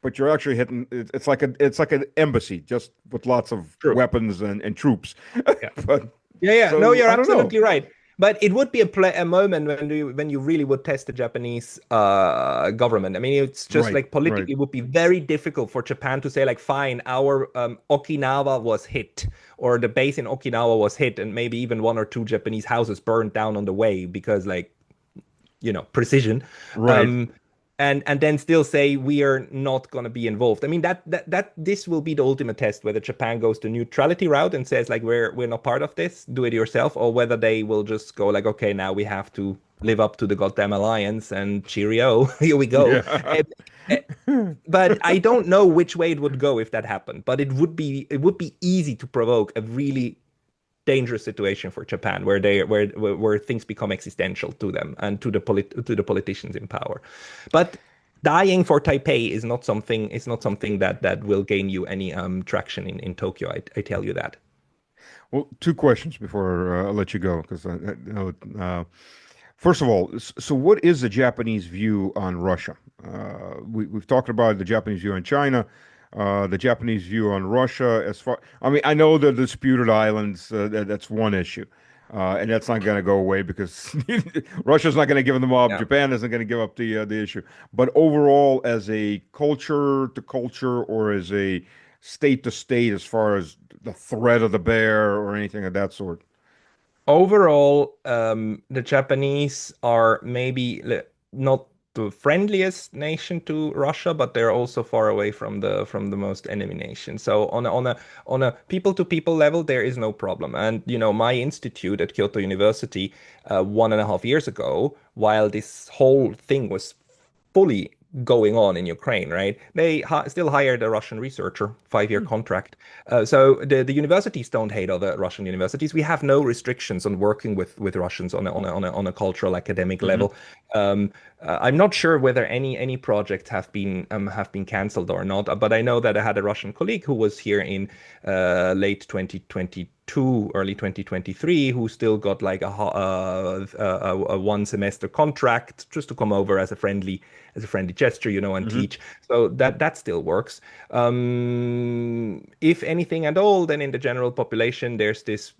[SPEAKER 1] but you're actually hitting, it's like an embassy, just with lots of
[SPEAKER 2] true.
[SPEAKER 1] weapons and troops.
[SPEAKER 2] Yeah.
[SPEAKER 1] But
[SPEAKER 2] Yeah, yeah. No,
[SPEAKER 1] so
[SPEAKER 2] you're
[SPEAKER 1] I don't know.
[SPEAKER 2] absolutely right. But it would be a moment when you really would test the Japanese government. I mean, it's just
[SPEAKER 1] Right,
[SPEAKER 2] like
[SPEAKER 1] right.
[SPEAKER 2] politically, it would be very difficult for Japan to say like, fine, our Okinawa was hit, or the base in Okinawa was hit, and maybe even one or two Japanese houses burned down on the way because like precision.
[SPEAKER 1] Right.
[SPEAKER 2] um and then still say we are not going to be involved. I mean that this will be the ultimate test, whether Japan goes the neutrality route and says like we're not part of this, do it yourself, or whether they will just go like, okay, now we have to live up to the goddamn alliance and cheerio, here we go.
[SPEAKER 1] Yeah.
[SPEAKER 2] Eh, eh, but I don't know which way it would go if that happened, but it would be easy to provoke a really dangerous situation for Japan, where things become existential to them and to the politicians in power. But dying for Taipei is not something that will gain you any traction in Tokyo. I tell you that.
[SPEAKER 1] Well, two questions before I let you go, because you know, first of all, so what is the Japanese view on Russia? We've talked about the Japanese view on China, the Japanese view on Russia. As far, I mean, I know the disputed islands. That's one issue, and that's not going to go away because Russia's not going to give them up.
[SPEAKER 2] Yeah.
[SPEAKER 1] Japan isn't going to give up the issue. But overall, as a culture to culture, or as a state to state, as far as the threat of the bear or anything of that sort.
[SPEAKER 2] Overall, the Japanese are maybe not the friendliest nation to Russia, but they're also far away from the most enemy nation. So on a people to people level, there is no problem. And my institute at Kyoto University, 1.5 years ago, while this whole thing was fully going on in Ukraine, right? They still hired a Russian researcher, 5-year
[SPEAKER 1] Hmm.
[SPEAKER 2] contract. So the universities don't hate other Russian universities. We have no restrictions on working with Russians on a cultural academic
[SPEAKER 1] Hmm.
[SPEAKER 2] level. I'm not sure whether any projects have been canceled or not, but I know that I had a Russian colleague who was here in late 2022, early 2023, who still got like a 1 semester contract just to come over as a friendly gesture, and
[SPEAKER 1] Hmm.
[SPEAKER 2] teach. So that still works. If anything at all, then in the general population, there's this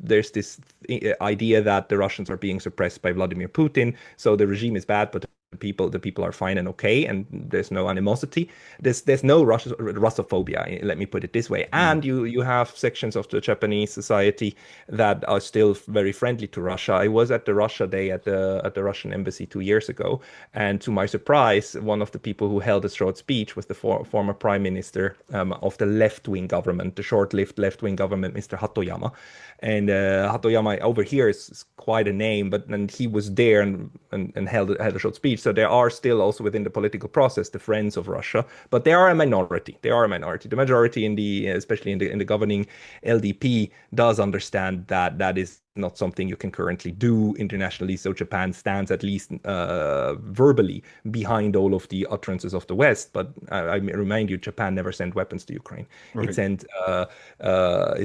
[SPEAKER 2] idea that the Russians are being suppressed by Vladimir Putin. So the regime is bad, but the people are fine and okay, and there's no animosity. There's no Russophobia. Let me put it this way.
[SPEAKER 1] Hmm.
[SPEAKER 2] And you have sections of the Japanese society that are still very friendly to Russia. I was at the Russia Day at the Russian embassy 2 years ago, and to my surprise, one of the people who held a short speech was the former prime minister of the left-wing government, the short-lived left-wing government, Mr. Hatoyama. And Hatoyama over here is quite a name, but then he was there and held a short speech. So there are still also within the political process the friends of Russia, but they are a minority. They are a minority. The majority especially in the governing LDP, does understand that that is not something you can currently do internationally. So Japan stands at least verbally behind all of the utterances of the West. But I remind you, Japan never sent weapons to Ukraine. It
[SPEAKER 1] Right.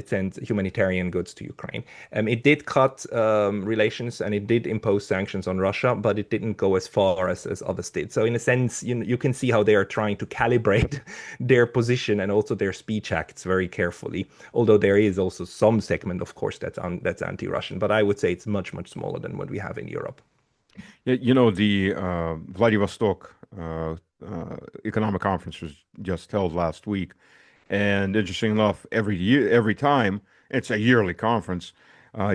[SPEAKER 2] sent humanitarian goods to Ukraine. It did cut relations and it did impose sanctions on Russia, but it didn't go as far as others did. So in a sense, you can see how they are trying to calibrate their position and also their speech acts very carefully. Although there is also some segment, of course, that's anti-Russian, but I would say it's much, much smaller than what we have in Europe.
[SPEAKER 1] Yeah, the Vladivostok economic conference was just held last week, and interesting enough, every year, every time it's a yearly conference.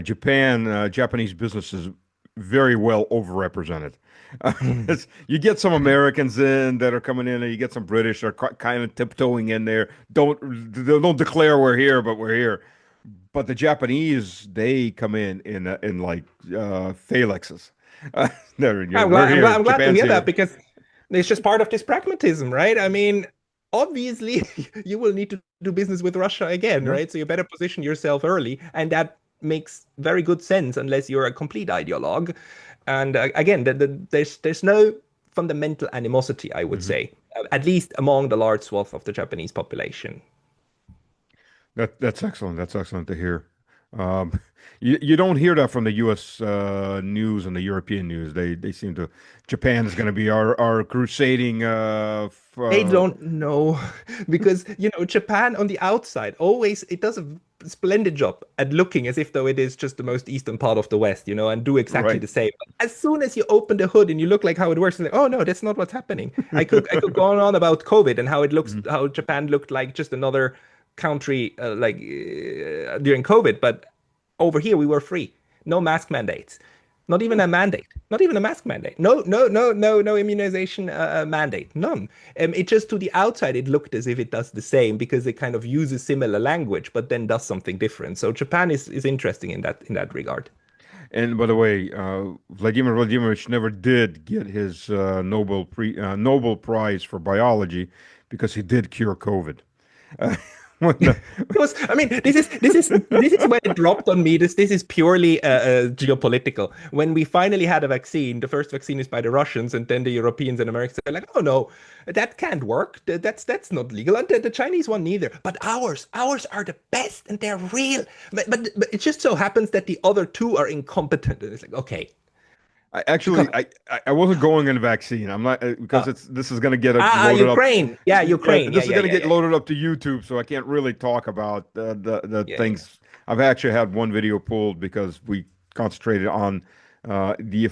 [SPEAKER 1] Japanese businesses very well overrepresented. You get some Americans in that are coming in, and you get some British that are kind of tiptoeing in there. They don't declare we're here, but we're here. But the Japanese, they come in like phalanxes. We're here.
[SPEAKER 2] I'm glad to
[SPEAKER 1] Japan's
[SPEAKER 2] hear that
[SPEAKER 1] here.
[SPEAKER 2] because it's just part of this pragmatism, right? I mean, obviously, you will need to do business with Russia again,
[SPEAKER 1] Yeah.
[SPEAKER 2] right? So you better position yourself early, and that makes very good sense unless you're a complete ideologue. And again, there's no fundamental animosity, I would
[SPEAKER 1] Mhm.
[SPEAKER 2] say, at least among the large swath of the Japanese population.
[SPEAKER 1] That's excellent. That's excellent to hear. Um, you don't hear that from the U.S. News and the European news. They seem to Japan is going to be our crusading.
[SPEAKER 2] They don't know because Japan on the outside always it does a splendid job at looking as if though it is just the most eastern part of the West, and do exactly
[SPEAKER 1] Right.
[SPEAKER 2] the same. But as soon as you open the hood and you look like how it works, it's like, oh no, that's not what's happening. I could go on about COVID and how it looks,
[SPEAKER 1] Mhm.
[SPEAKER 2] how Japan looked like just another country during COVID, but over here we were free, no mask mandates. Not even a mandate. Not even a mask mandate. No, no, no, no, no immunization mandate. None. It just to the outside, it looked as if it does the same because it kind of uses similar language, but then does something different. So Japan is interesting in that regard.
[SPEAKER 1] And by the way, Vladimir Vladimirovich never did get his Nobel Prize for biology because he did cure COVID. Uh, when the-
[SPEAKER 2] Because I mean, this is when it dropped on me. This is purely geopolitical. When we finally had a vaccine, the first vaccine is by the Russians, and then the Europeans and Americans are like, "Oh no, that can't work. That's not legal." And the Chinese one neither. But ours are the best, and they're real. But it just so happens that the other two are incompetent, and it's like, okay,
[SPEAKER 1] I actually,
[SPEAKER 2] because
[SPEAKER 1] I wasn't going on the vaccine. I'm not because
[SPEAKER 2] uh,
[SPEAKER 1] this is going to get loaded up.
[SPEAKER 2] Ukraine, yeah,
[SPEAKER 1] Yeah,
[SPEAKER 2] Ukraine, yeah,
[SPEAKER 1] this is
[SPEAKER 2] yeah,
[SPEAKER 1] going to
[SPEAKER 2] yeah,
[SPEAKER 1] get
[SPEAKER 2] yeah, yeah,
[SPEAKER 1] loaded up to YouTube, so I can't really talk about the
[SPEAKER 2] yeah, yeah.
[SPEAKER 1] things. I've actually had one video pulled because we concentrated on the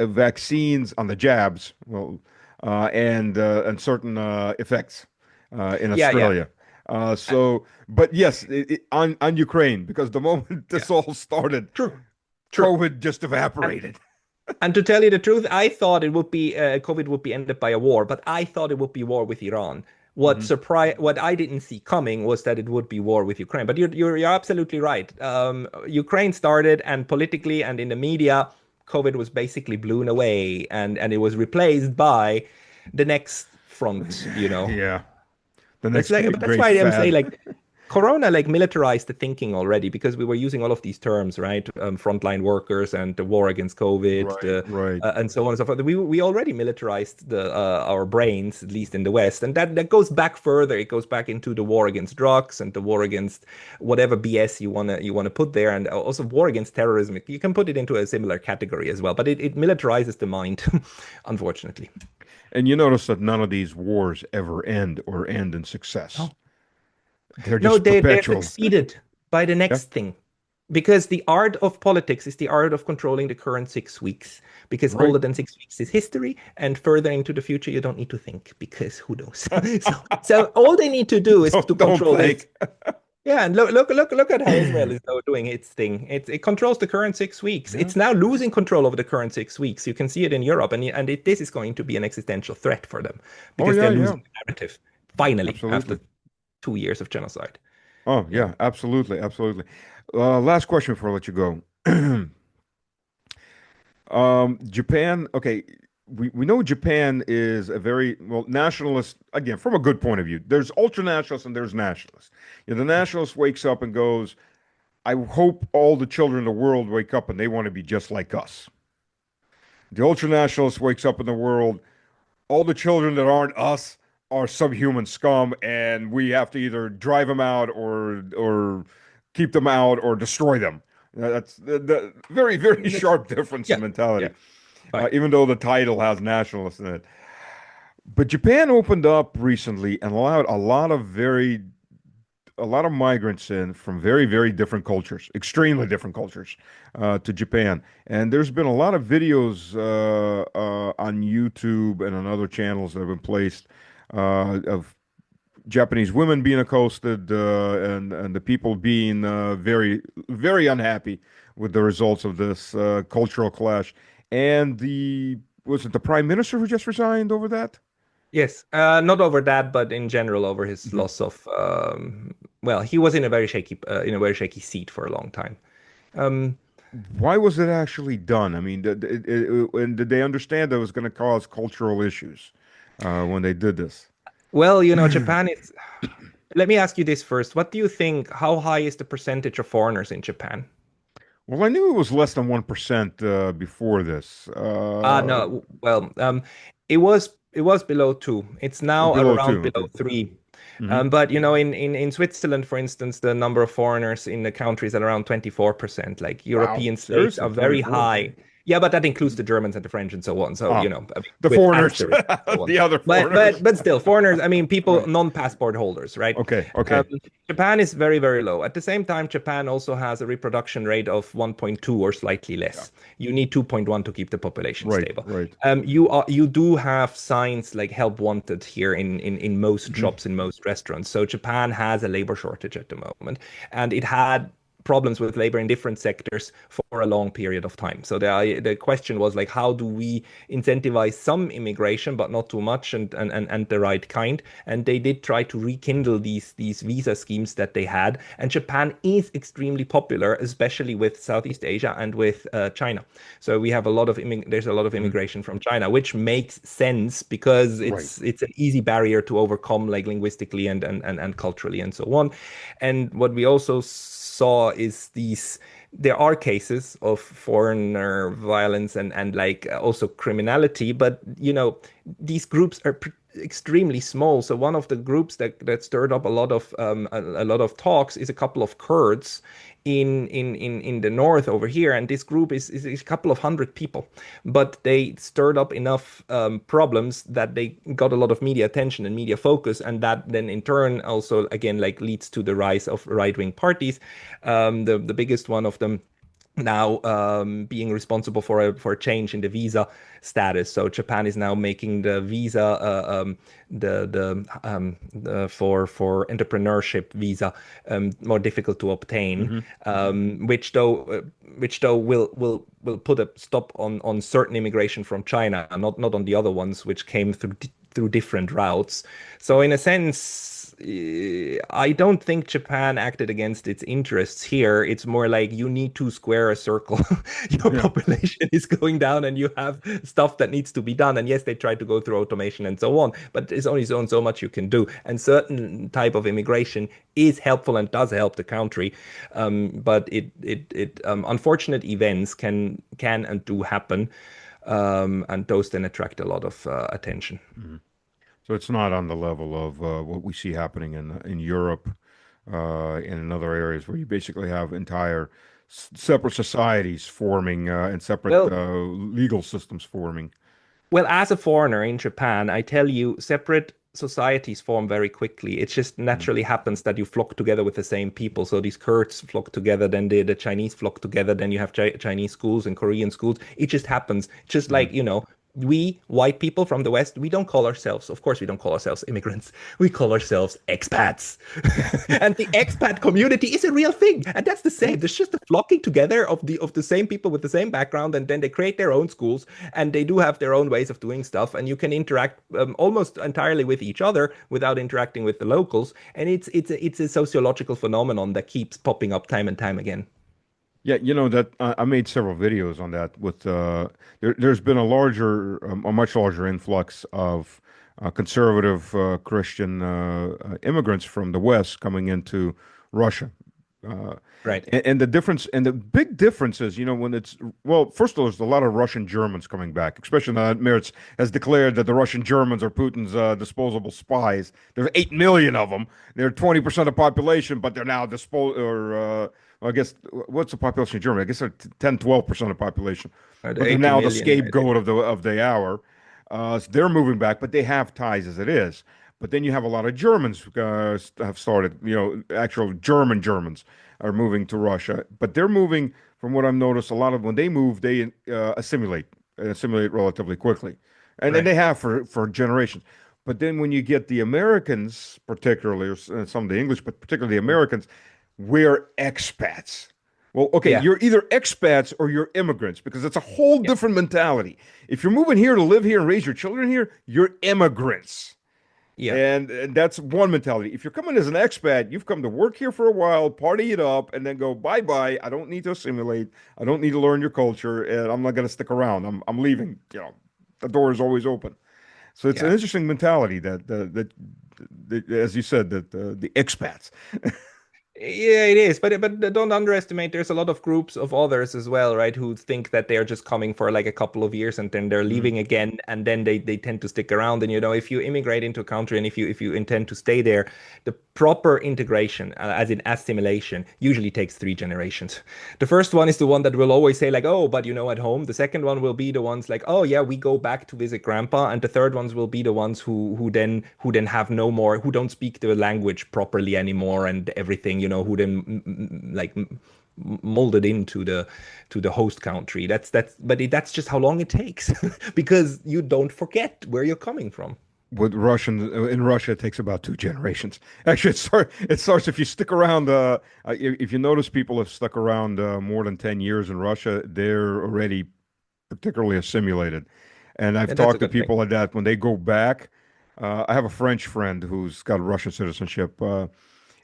[SPEAKER 1] vaccines, on the jabs, well, and certain effects in
[SPEAKER 2] Yeah, yeah.
[SPEAKER 1] Australia.
[SPEAKER 2] Uh,
[SPEAKER 1] But yes, on Ukraine, because the moment
[SPEAKER 2] yeah.
[SPEAKER 1] this all started,
[SPEAKER 2] True. True.
[SPEAKER 1] COVID just
[SPEAKER 2] And
[SPEAKER 1] evaporated.
[SPEAKER 2] And to tell you the truth, I thought it would be COVID would be ended by a war, but I thought it would be war with Iran. What I didn't see coming was that it would be war with Ukraine. But you're absolutely right. Ukraine started, and politically and in the media, COVID was basically blown away, and it was replaced by the next front.
[SPEAKER 1] Yeah, the
[SPEAKER 2] That's
[SPEAKER 1] next
[SPEAKER 2] like, but that's
[SPEAKER 1] great
[SPEAKER 2] why I'm saying
[SPEAKER 1] fad.
[SPEAKER 2] like Corona like militarized the thinking already because we were using all of these terms, right? Frontline workers and the war against COVID,
[SPEAKER 1] Right, right.
[SPEAKER 2] and so on and so forth. We already militarized the our brains, at least in the West, and that goes back further. It goes back into the war against drugs and the war against whatever BS you wanna put there, and also war against terrorism. You can put it into a similar category as well, but it militarizes the mind, unfortunately.
[SPEAKER 1] And you notice that none of these wars ever end or end in success. They're
[SPEAKER 2] No,
[SPEAKER 1] just
[SPEAKER 2] they're
[SPEAKER 1] perpetual.
[SPEAKER 2] succeeded by the
[SPEAKER 1] Yeah,
[SPEAKER 2] next thing. Because the art of politics is the art of controlling the current 6 weeks. Because
[SPEAKER 1] right.
[SPEAKER 2] older than 6 weeks is history, and further into the future, you don't need to think because who knows? So all they need to do is to
[SPEAKER 1] Don't
[SPEAKER 2] control this.
[SPEAKER 1] think.
[SPEAKER 2] Yeah, and look at how Israel is now doing its thing. It controls the current 6 weeks.
[SPEAKER 1] Yeah.
[SPEAKER 2] It's now losing control over the current 6 weeks. You can see it in Europe, and this is going to be an existential threat for them
[SPEAKER 1] Oh
[SPEAKER 2] because
[SPEAKER 1] yeah,
[SPEAKER 2] they're
[SPEAKER 1] yeah.
[SPEAKER 2] losing the narrative finally
[SPEAKER 1] Absolutely.
[SPEAKER 2] after 2 years of genocide.
[SPEAKER 1] Oh
[SPEAKER 2] Yeah.
[SPEAKER 1] yeah, absolutely, absolutely. Last question before I let you go. Japan, okay, we know Japan is a very well nationalist again from a good point of view. There's ultra nationalists and there's nationalists. The nationalist wakes up and goes, I hope all the children in the world wake up and they want to be just like us. The ultra nationalist wakes up in the world, all the children that aren't us are subhuman scum, and we have to either drive them out or keep them out or destroy them. That's the very, very sharp difference in
[SPEAKER 2] Yeah. Yeah.
[SPEAKER 1] mentality,
[SPEAKER 2] Fine.
[SPEAKER 1] even though the title has nationalist in it. But Japan opened up recently and allowed a lot of migrants in from very, very different cultures, extremely different cultures, to Japan. And there's been a lot of videos on YouTube and on other channels that have been placed of Japanese women being accosted, and the people being very very unhappy with the results of this cultural clash. And the was it the prime minister who just resigned over that?
[SPEAKER 2] Yes, not over that, but in general over his
[SPEAKER 1] Mhm.
[SPEAKER 2] loss of. Well, he was in a very shaky seat for a long time. Um,
[SPEAKER 1] Why was it actually done? I mean, and did they understand that it was going to cause cultural issues when they did this?
[SPEAKER 2] well, Japan is. Let me ask you this first. What do you think? How high is the percentage of foreigners in Japan?
[SPEAKER 1] Well, I knew it was less than 1% before this.
[SPEAKER 2] No. Well, it was below 2. It's now
[SPEAKER 1] Below
[SPEAKER 2] around
[SPEAKER 1] 2.
[SPEAKER 2] below
[SPEAKER 1] Okay.
[SPEAKER 2] 3.
[SPEAKER 1] Hmm.
[SPEAKER 2] But in Switzerland, for instance, the number of foreigners in the country is at around 24%. Like
[SPEAKER 1] Wow.
[SPEAKER 2] European states
[SPEAKER 1] Seriously,
[SPEAKER 2] are very
[SPEAKER 1] 24.
[SPEAKER 2] high. Yeah, but that includes the Germans and the French and so on. So,
[SPEAKER 1] Ah,
[SPEAKER 2] I mean,
[SPEAKER 1] the
[SPEAKER 2] with
[SPEAKER 1] foreigners,
[SPEAKER 2] asterisks and so on.
[SPEAKER 1] the other
[SPEAKER 2] But
[SPEAKER 1] foreigners.
[SPEAKER 2] but but still, foreigners, I mean, people,
[SPEAKER 1] Right.
[SPEAKER 2] non-passport holders, right?
[SPEAKER 1] Okay.
[SPEAKER 2] Um,
[SPEAKER 1] Okay.
[SPEAKER 2] Japan is very, very low. At the same time, Japan also has a reproduction rate of 1.2 or slightly
[SPEAKER 1] Yeah.
[SPEAKER 2] less. You need 2.1 to keep the population
[SPEAKER 1] Right.
[SPEAKER 2] stable.
[SPEAKER 1] Right.
[SPEAKER 2] You do have signs like help wanted here in most
[SPEAKER 1] Hmm.
[SPEAKER 2] shops, in most restaurants. So Japan has a labor shortage at the moment, and it had problems with labor in different sectors for a long period of time. So the question was like, how do we incentivize some immigration, but not too much, and the right kind? And they did try to rekindle these visa schemes that they had. And Japan is extremely popular, especially with Southeast Asia and with China. So we have a lot of there's a lot of
[SPEAKER 1] Hmm.
[SPEAKER 2] immigration from China, which makes sense because
[SPEAKER 1] Right.
[SPEAKER 2] it's an easy barrier to overcome, like linguistically and culturally and so on. And what we also saw is there are cases of foreigner violence and like also criminality, but these groups are extremely small. So one of the groups that stirred up a lot of a lot of talks is a couple of Kurds in the north over here, and this group is a couple of hundred people, but they stirred up enough problems that they got a lot of media attention and media focus, and that then in turn also again like leads to the rise of right-wing parties. The biggest one of them now being responsible for a change in the visa status. So Japan is now making the visa for entrepreneurship visa more difficult to obtain,
[SPEAKER 1] Hmm.
[SPEAKER 2] which though will put a stop on certain immigration from China, not on the other ones which came through different routes. So in a sense, I don't think Japan acted against its interests here. It's more like you need to square a circle. Your
[SPEAKER 1] Yeah.
[SPEAKER 2] population is going down and you have stuff that needs to be done. And yes, they try to go through automation and so on, but there's only so much you can do. And certain type of immigration is helpful and does help the country. But unfortunate events can and do happen. And those then attract a lot of attention.
[SPEAKER 1] Mhm. So it's not on the level of what we see happening in Europe and in other areas where you basically have entire separate societies forming and separate
[SPEAKER 2] Well,
[SPEAKER 1] legal systems forming.
[SPEAKER 2] Well, as a foreigner in Japan, I tell you, separate societies form very quickly. It just
[SPEAKER 1] Mhm.
[SPEAKER 2] naturally happens that you flock together with the same people. So these Kurds flock together, then the Chinese flock together, then you have Chinese schools and Korean schools. It just happens. Just
[SPEAKER 1] Mhm.
[SPEAKER 2] like, we white people from the West, we don't call ourselves, of course, we don't call ourselves immigrants. We call ourselves expats. And the expat community is a real thing. And that's the
[SPEAKER 1] Yeah.
[SPEAKER 2] same. There's just a flocking together of the same people with the same background, and then they create their own schools, and they do have their own ways of doing stuff, and you can interact almost entirely with each other without interacting with the locals. And it's a sociological phenomenon that keeps popping up time and time again.
[SPEAKER 1] Yeah, that I made several videos on that. With there's been a much larger influx of conservative Christian immigrants from the West coming into Russia. Uh,
[SPEAKER 2] Right.
[SPEAKER 1] and the difference, and the big difference is, when well, first of all, there's a lot of Russian Germans coming back, especially now that Merz has declared that the Russian Germans are Putin's disposable spies. There's 8 million of them. They're 20% of the population, but they're now well, I guess what's the population of Germany? I guess they're 10, 12% of the population,
[SPEAKER 2] The
[SPEAKER 1] but they're
[SPEAKER 2] 80
[SPEAKER 1] now the
[SPEAKER 2] million, I think.
[SPEAKER 1] scapegoat of the hour. So they're moving back, but they have ties as it is. But then you have a lot of Germans have started, actual Germans are moving to Russia. But they're moving, from what I've noticed, a lot of when they move, they assimilate relatively quickly. And then
[SPEAKER 2] Right.
[SPEAKER 1] they have for generations. But then when you get the Americans, particularly, or some of the English, but particularly the
[SPEAKER 2] Mm.
[SPEAKER 1] Americans, we're expats. Well, okay,
[SPEAKER 2] Yeah,
[SPEAKER 1] you're either expats or you're immigrants because it's a whole
[SPEAKER 2] yeah,
[SPEAKER 1] different mentality. If you're moving here to live here and raise your children here, you're immigrants.
[SPEAKER 2] yeah,
[SPEAKER 1] And that's one mentality. If you're coming as an expat, you've come to work here for a while, party it up, and then go bye bye. I don't need to assimilate. I don't need to learn your culture, and I'm not going to stick around. I'm leaving. The door is always open. So it's an
[SPEAKER 2] yeah.
[SPEAKER 1] interesting mentality that as you said, that the expats.
[SPEAKER 2] Yeah, it is, but don't underestimate. There's a lot of groups of others as well, right? Who think that they're just coming for like a couple of years and then they're
[SPEAKER 1] Mhm.
[SPEAKER 2] leaving again, and then they tend to stick around. And if you immigrate into a country and if you intend to stay there, the proper integration, as in assimilation, usually takes 3 generations. The first one is the one that will always say like, oh, but at home. The second one will be the ones like, oh yeah, we go back to visit grandpa, and the third ones will be the ones who then have no more, who don't speak the language properly anymore and everything, who then molded into the host country. That's just how long it takes because you don't forget where you're coming from.
[SPEAKER 1] With Russian in Russia, it takes about 2 generations. Actually, it starts if you stick around. If you notice, people have stuck around more than 10 years in Russia, they're already particularly assimilated. And I've
[SPEAKER 2] And that's a
[SPEAKER 1] talked to
[SPEAKER 2] good thing.
[SPEAKER 1] people like that when they go back. I have a French friend who's got Russian citizenship,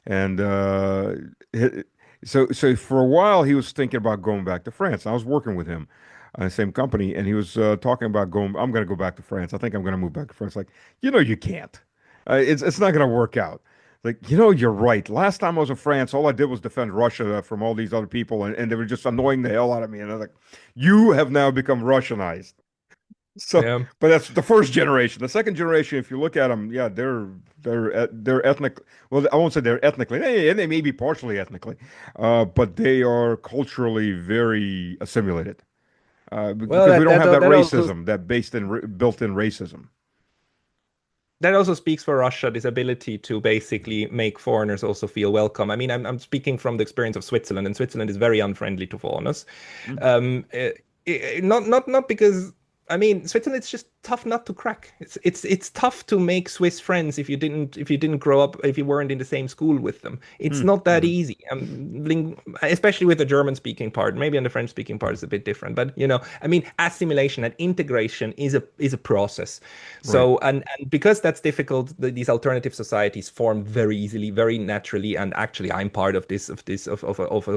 [SPEAKER 1] and hi- so for a while he was thinking about going back to France. I was working with him on the same company, and he was talking about going. I'm going to go back to France. I think I'm going to move back to France. Like, you can't. It's not going to work out. Like, you're right. Last time I was in France, all I did was defend Russia from all these other people, and they were just annoying the hell out of me. And I was like, you have now become Russianized. So,
[SPEAKER 2] Yeah.
[SPEAKER 1] but that's the first generation. The second generation, if you look at them, yeah, they're ethnic. Well, I won't say they're ethnically. They may be partially ethnically, but they are culturally very assimilated.
[SPEAKER 2] Well,
[SPEAKER 1] Because we
[SPEAKER 2] that
[SPEAKER 1] don't
[SPEAKER 2] that
[SPEAKER 1] have that
[SPEAKER 2] that also
[SPEAKER 1] racism, that based in built-in racism.
[SPEAKER 2] that also speaks for Russia, this ability to basically make foreigners also feel welcome. I mean, I'm speaking from the experience of Switzerland, and Switzerland is very unfriendly to foreigners.
[SPEAKER 1] Mm.
[SPEAKER 2] Not because I mean Switzerland. It's just tough not to crack. It's tough to make Swiss friends if you didn't grow up, if you weren't in the same school with them. It's
[SPEAKER 1] Mm.
[SPEAKER 2] not that
[SPEAKER 1] Mm.
[SPEAKER 2] easy. Especially with the German speaking part. Maybe on the French speaking part is a bit different. But I mean, assimilation and integration is a process.
[SPEAKER 1] Right.
[SPEAKER 2] So and because that's difficult, these alternative societies form very easily, very naturally. And actually, I'm part of a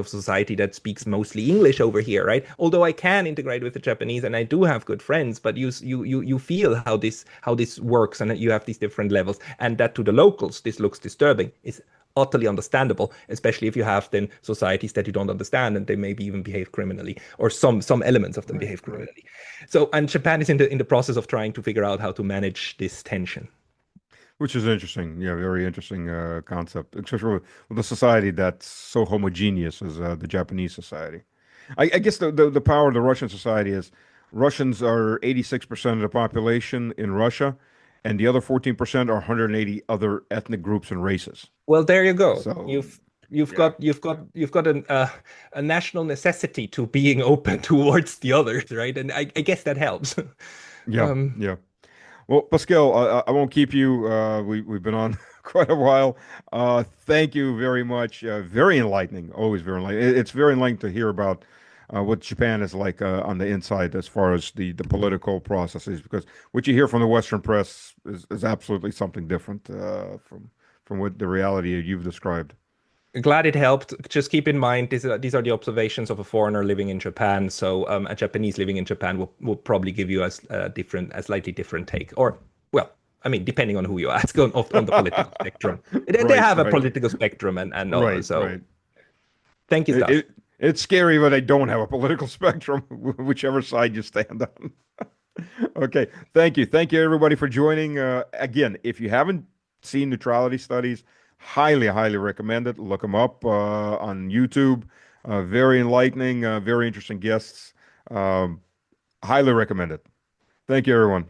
[SPEAKER 2] society that speaks mostly English over here, right? Although I can integrate with the Japanese and I do have good friends, but you feel how this works, and that you have these different levels, and that to the locals this looks disturbing is utterly understandable, especially if you have then societies that you don't understand and they maybe even behave criminally, or some elements of them
[SPEAKER 1] Right.
[SPEAKER 2] behave
[SPEAKER 1] Right.
[SPEAKER 2] criminally. So, and Japan is in the process of trying to figure out how to manage this tension.
[SPEAKER 1] Which is interesting. Yeah, very interesting concept, especially with a society that's so homogeneous as the Japanese society. I guess the power of the Russian society is Russians are 86% of the population in Russia, and the other 14% are 180 other ethnic groups and races.
[SPEAKER 2] Well, there you go.
[SPEAKER 1] So,
[SPEAKER 2] You've
[SPEAKER 1] yeah,
[SPEAKER 2] got a national necessity to being open towards the others, right? And I guess that helps.
[SPEAKER 1] yeah,
[SPEAKER 2] Um,
[SPEAKER 1] yeah. Well, Pascal, I won't keep you. We've been on quite a while. Thank you very much. Very enlightening. Always very enlightening. It's very enlightening to hear about what Japan is like on the inside as far as the political processes, because what you hear from the Western press is absolutely something different from what the reality you've described.
[SPEAKER 2] Glad it helped. Just keep in mind these are the observations of a foreigner living in Japan. So a Japanese living in Japan will probably give you a slightly different take. Or well, I mean, depending on who you ask on the political spectrum. They
[SPEAKER 1] Right,
[SPEAKER 2] have a
[SPEAKER 1] right,
[SPEAKER 2] political spectrum, and
[SPEAKER 1] right,
[SPEAKER 2] so
[SPEAKER 1] right.
[SPEAKER 2] thank you,
[SPEAKER 1] It,
[SPEAKER 2] stuff.
[SPEAKER 1] it it's scary, but I don't have a political spectrum, whichever side you stand on. Okay, thank you. Thank you, everybody, for joining. Again, if you haven't seen Neutrality Studies, highly, highly recommend it. Look them up on YouTube. Very enlightening, very interesting guests. Um, Highly recommend it. Thank you, everyone.